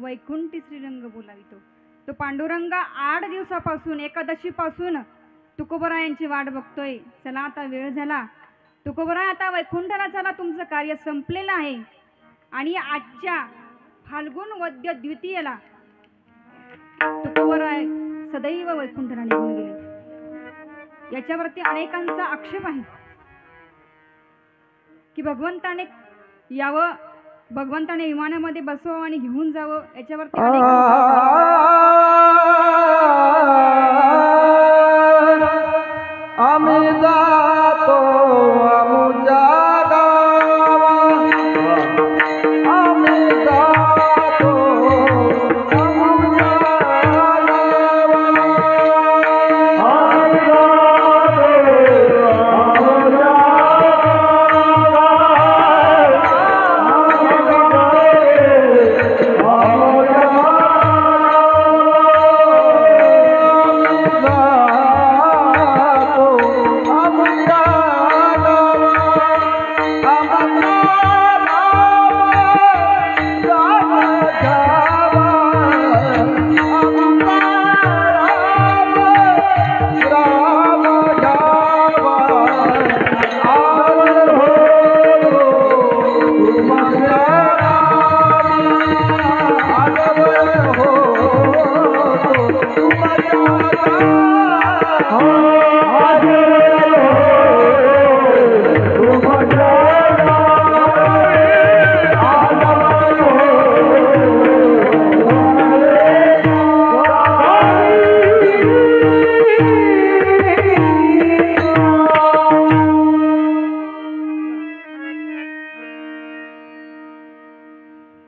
वैकुंठी श्रीरंग बोलावितो. तो पांडुरंग 8 दिवसापासून एकादशी पासून तुकोबरायांची वाट बघतोय. चला आता वेळ झाला, तुकोबराय आता वैकुंठाला चला, तुमचं कार्य संपलेलं आहे. आणि आजच्या फाल्गुन वद्य द्वितीयेला तुकोबराय सदैव वैकुंठाला निघून गेले. याच्यावरती अनेकांचा आक्षेप आहे की भगवंताने यावं, भगवंताने विमानामध्ये बसवावं आणि घेऊन जावं. याच्यावरती आम्ही जातो आमुच्या गावा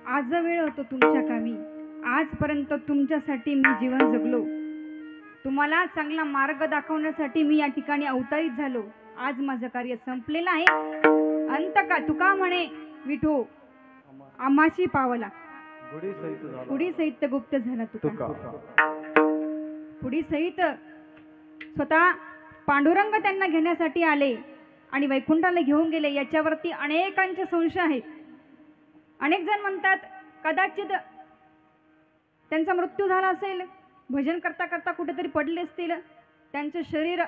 आज वेळ होतो तुमच्या कामी, आजपर्यंत तुमच्यासाठी मी जीवन जगलो, तुम्हाला चांगला मार्ग दाखवण्यासाठी मी या ठिकाणी अवतारित झालो. आज माझं कार्य संपलेलं आहे. अंत का तुका म्हणे विठो आम्हाशी पावला, पुढी सहित गुप्त झाला तुका. पुढी सहित स्वतः पांडुरंग त्यांना घेण्यासाठी आले आणि वैकुंठाला घेऊन गेले. याच्यावरती अनेकांचे संशय आहेत. अनेक जण म्हणतात कदाचित त्यांचा मृत्यू झाला असेल, भजन करता करता कुठेतरी पडले असतील, त्यांचं शरीर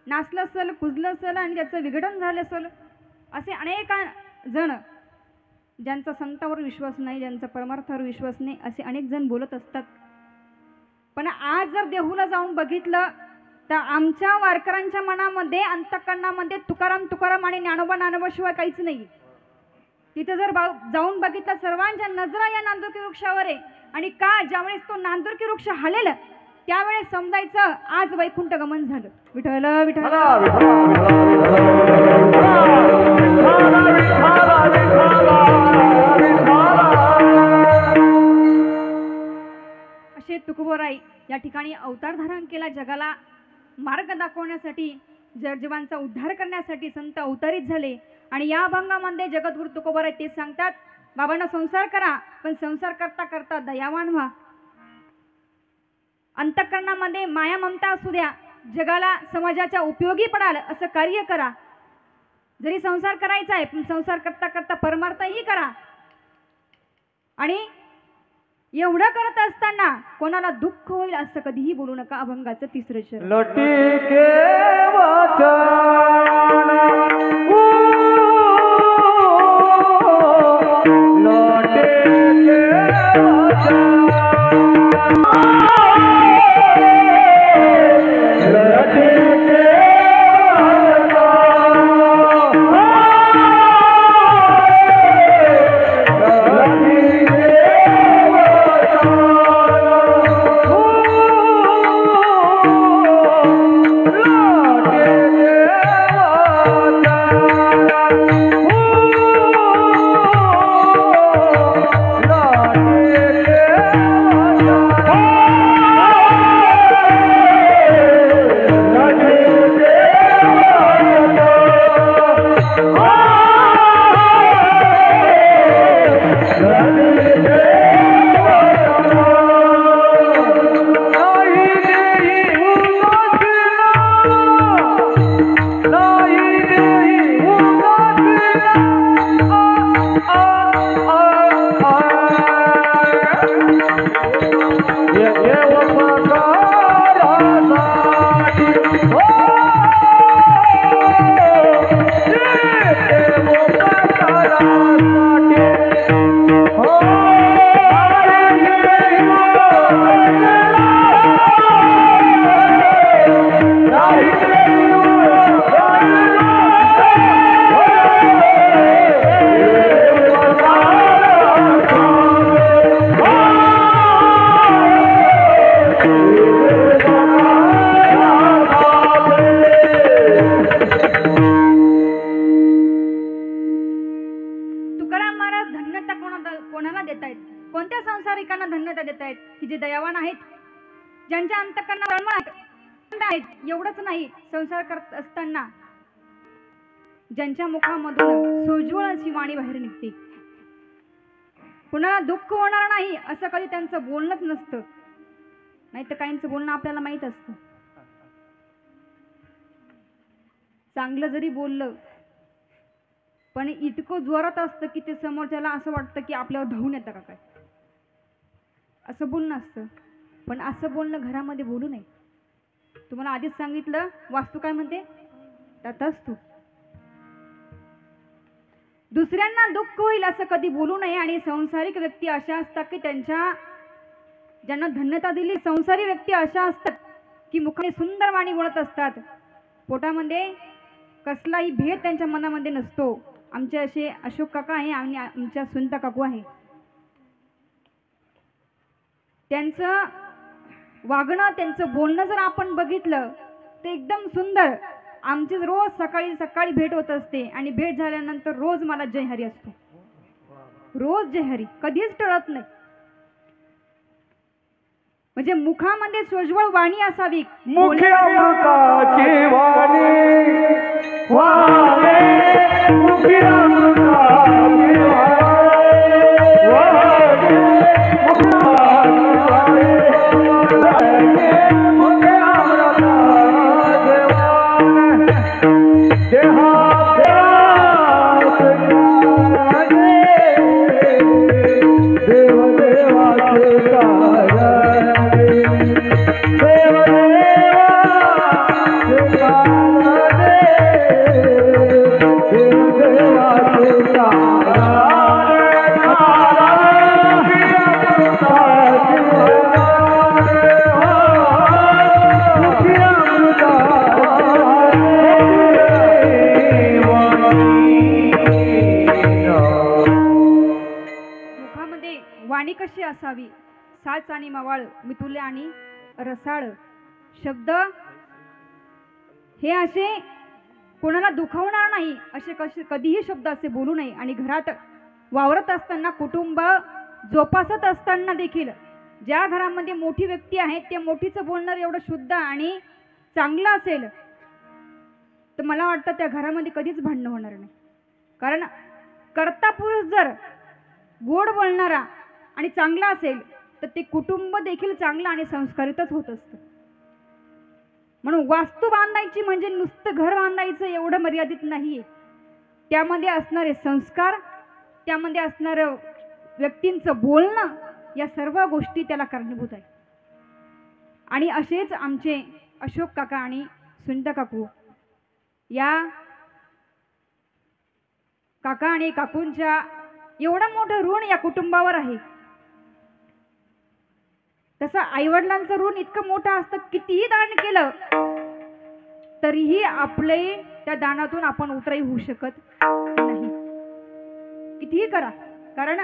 नासलं असेल, कुजलं असेल आणि त्याचं विघटन झालं असेल. असे अनेक जण, ज्यांचा संतावर विश्वास नाही, ज्यांचा परमार्थावर विश्वास नाही, असे अनेक जण बोलत असतात. पण आज जर देहूला जाऊन बघितलं तर आमच्या वारकऱ्यांच्या मनामध्ये, अंतःकरणामध्ये तुकाराम तुकाराम आणि ज्ञानोबा ज्ञानोबा शिवाय काहीच नाही. तिथे जर जाऊन बघितलं, सर्वांच्या नजरा या नांदुरकी वृक्षावर आहे. आणि का ज्यावेळेस तो नांदुरकी वृक्ष हलेल त्यावेळेस समजायचं आज वैकुंठ गमन झालं. विठ्ठल विठ्ठल असे तुकोबाराय या ठिकाणी अवतार धारण केला. जगाला मार्ग दाखवण्यासाठी, जगजीवांचा उद्धार करण्यासाठी संत अवतारित झाले. आणि या अभंगामध्ये जगद्गुरु तुकोबाराय ते सांगतात, बाबांना संसार करा, पण संसार करता करता दयावान व्हा. अंतःकरणामध्ये माया ममता असू द्या, जगाला समाजाच्या उपयोगी पडाल असं कार्य करा. जरी संसार करायचा आहे पण संसार करता करता परमार्थही करा. आणि एवढं करत असताना कोणाला दुःख होईल असं कधीही बोलू नका. अभंगाचं तिसरं शरण. लटी के वचन लटे के वचन की जे दयावान आहेत, ज्यांच्या अंतःकरणात आहेत. एवढंच नाही, संसार करत असताना ज्यांच्या मुखामधून सोज्वळ अशी वाणी बाहेर निघते, कुणाला दुःख होणार नाही असं कधी त्यांचं बोलणंच नसतं. नाही तर काहींचं बोलणं आपल्याला माहित असतं. चांगलं जरी बोललं पण इतकं जोरात असतं की ते समोरच्याला असं वाटतं की आपल्यावर धावून येतं का काय, असं बोलणं असतं. पण असं बोलणं घरामध्ये बोलू नये. तुम्हाला आधीच सांगितलं, वास्तू काय म्हणते त्यातच तू. दुसऱ्यांना दुःख होईल असं कधी बोलू नये. आणि संसारिक व्यक्ती अशा असतात की ज्यांना धन्यता दिली, संसारी व्यक्ती अशा असतात की मुखाने सुंदर वाणी बोलत असतात, पोटामध्ये कसलाही भेद त्यांच्या मनामध्ये नसतो. आमचे असे अशोक काका आहे आणि आमच्या सुनता काकू आहे. त्यांचं वागणं, त्यांचं बोलणं जर आपण बघितलं तर एकदम सुंदर. आमची रोज सकाळी सकाळी भेट होत असते आणि भेट झाल्यानंतर रोज मला जय हरी असतो. रोज जे हरी कधीच टळत नाही. म्हणजे मुखामध्ये सोज्वळ वाणी असावी. मुखी अमृताची वाणी वाहे, मुखी अमृताची वाहे, मुखी अमृताची वाहे, मुखी अमृताची वाहे. देहात देव देवाचे मुखामध्ये वाणी कशी असावी. साच आणि मवाळ, मितुले आणि रसाळ शब्द हे असे कोणाला दुखावणार नाही असे कधीही शब्द असे बोलू नये. आणि घरात वावरत असताना, कुटुंब जोपासत असताना देखील ज्या घरामध्ये मोठी व्यक्ती आहे त्या मोठीचं बोलणं एवढं शुद्ध आणि चांगलं असेल तर मला वाटतं त्या घरामध्ये कधीच भांडणं होणार नाही. कारण कर्ता पुरुष जर गोड बोलणारा आणि चांगला असेल तर ते कुटुंब देखील चांगलं आणि संस्कारितच होत असतं. म्हणून वास्तू बांधायची म्हणजे नुसतं घर बांधायचं एवढं मर्यादित नाहीये. त्यामध्ये असणारे संस्कार, त्यामध्ये असणारं व्यक्तींचं बोलणं, या सर्व गोष्टी त्याला कारणीभूत आहे. आणि असेच आमचे अशोक काका आणि सुनीता काकू या काका आणि काकूंच्या एवढं मोठं ऋण या कुटुंबावर आहे. तसं आईवडिलांचं ऋण इतकं मोठं असतं, कितीही दान केलं तरीही आपले त्या दानातून आपण उतराई होऊ शकत नाही. कितीही करा, कारण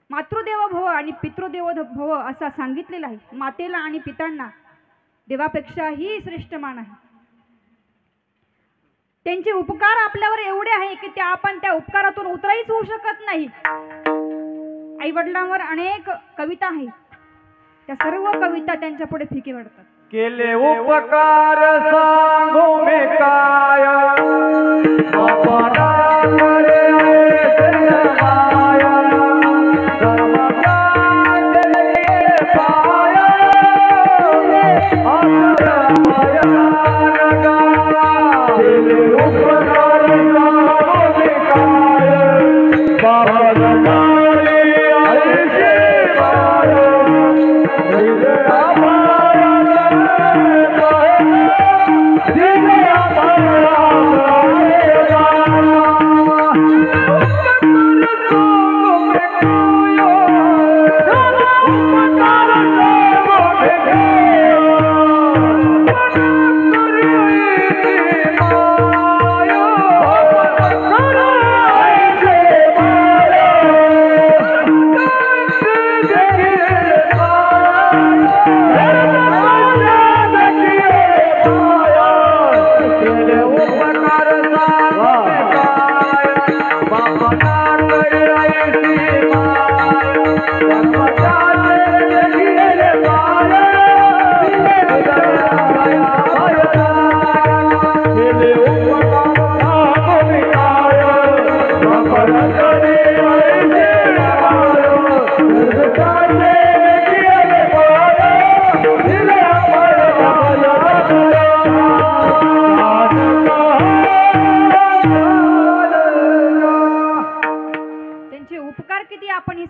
मातृदेव भव आणि पितृदेव भव असा सांगितलेला आहे. मातेला आणि पितांना देवापेक्षाही श्रेष्ठ मान आहे. त्यांचे उपकार आपल्यावर एवढे आहे की आपण त्या उपकारातून उतराईच होऊ शकत नाही. आई वडिलांवर अनेक कविता आहेत, त्या सर्व कविता त्यांच्या पुढे फिके वाटतात. केले उपकार सांगू मी काय,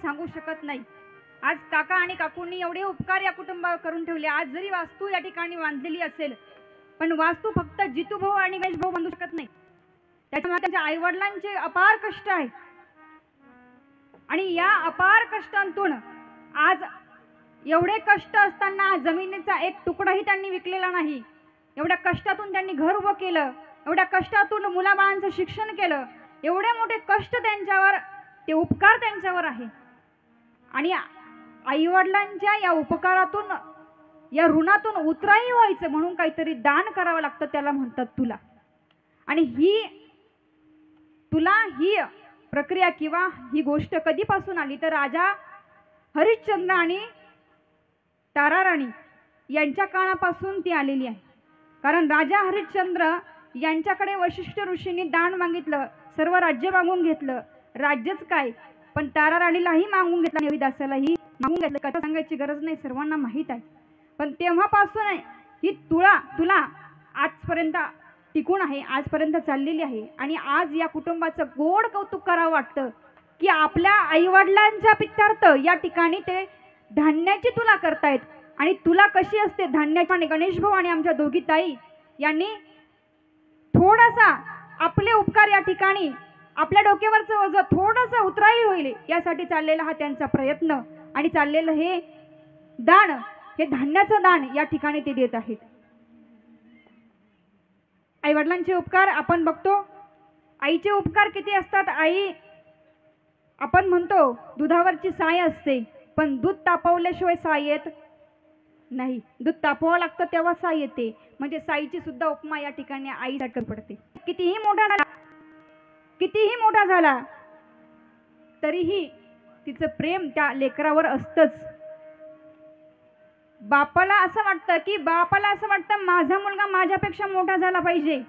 सांगू शकत नाही. आज काका आणि काकूंनी एवढे उपकार या कुटुंबावर करून ठेवले. आज जरी वास्तू या ठिकाणी बांधलेली असेल पण वास्तू फक्त जितू भाऊ आणि गणेश भाऊ बांधू शकत नाही. त्याच्यामुळे त्यांच्या आई वडिलांचे अपार कष्ट आहे आणि या अपार कष्टांतून आज एवढे कष्ट असताना जमिनीचा एक तुकडाही त्यांनी विकलेला नाही. एवढ्या कष्टातून त्यांनी घर उभं केलं, एवढ्या कष्टातून मुलाबाळांचं शिक्षण केलं. एवढे मोठे कष्ट त्यांच्यावर, ते उपकार त्यांच्यावर आहे आणि आईवडिलांच्या या उपकारातून, या ऋणातून उतराई व्हायचं म्हणून काहीतरी दान करावं लागतं, त्याला म्हणतात तुला. आणि ही तुला ही प्रक्रिया किंवा ही गोष्ट कधीपासून आली तर राजा हरिश्चंद्र आणि ताराराणी यांच्या काळापासून ती आलेली आहे. कारण राजा हरिश्चंद्र यांच्याकडे वशिष्ठ ऋषींनी दान मागितलं, सर्व राज्य मागून घेतलं, राज्यच काय पण ताराराणीलाही मागून घेतलं, देवीदासालाही मागून घेतलं. कथा सांगायची गरज नाही, सर्वांना माहीत आहे. पण तेव्हापासून ही तुला आजपर्यंत टिकून आहे, आजपर्यंत चाललेली आहे. आणि आज या कुटुंबाचं गोड कौतुक करावं वाटतं की आपल्या आईवडिलांच्या पित्यार्थ या ठिकाणी ते धान्याची तुला करतायत. आणि तुला कशी असते धान्याची, गणेश भाऊ आणि आमच्या दोघी ताई यांनी थोडासा आपले उपकार या ठिकाणी आपल्या डोक्यावरचं वजन थोडंसं उतराई होईल यासाठी चाललेला हा त्यांचा प्रयत्न आणि चाललेलं हे दान, हे धान्याचं दान या ठिकाणी ते देत आहेत. आई वडिलांचे उपकार आपण बघतो, आईचे उपकार किती असतात. आई आपण म्हणतो दुधावरची साय असते, पण दूध तापवल्याशिवाय साय येत नाही. दूध तापवावं लागतं तेव्हा साय येते. म्हणजे साईची सुद्धा उपमा या ठिकाणी आईसाठी पडते. कितीही मोठा झाला तरीही तिचं प्रेम त्या लेकरावर असतंच. बापाला असं वाटतं माझा मुलगा माझ्यापेक्षा मोठा झाला पाहिजे.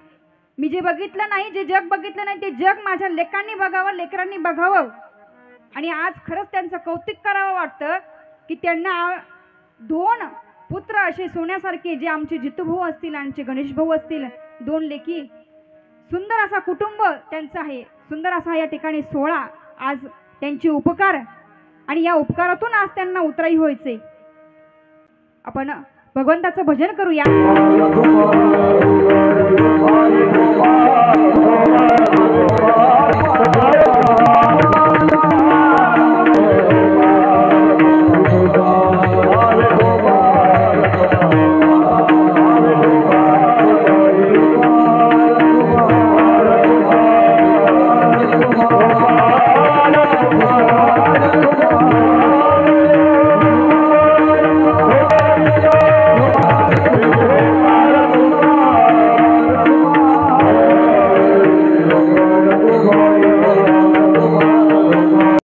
मी जे बघितलं नाही, जे जग बघितलं नाही, ते जग माझ्या लेकांनी बघावं, लेकरांनी बघावं. आणि आज खरंच त्यांचं कौतुक करावं वाटतं की त्यांना 2 पुत्र असे सोन्यासारखे, जे आमचे जितूभाऊ असतील, आमचे गणेश भाऊ असतील, 2 लेकी, सुंदर असा कुटुंब त्यांचं आहे. सुंदर असा या ठिकाणी सोहळा, आज त्यांचे उपकार आणि या उपकारातून आज त्यांना उतराई व्हायचे. आपण भगवंताचं भजन करूया.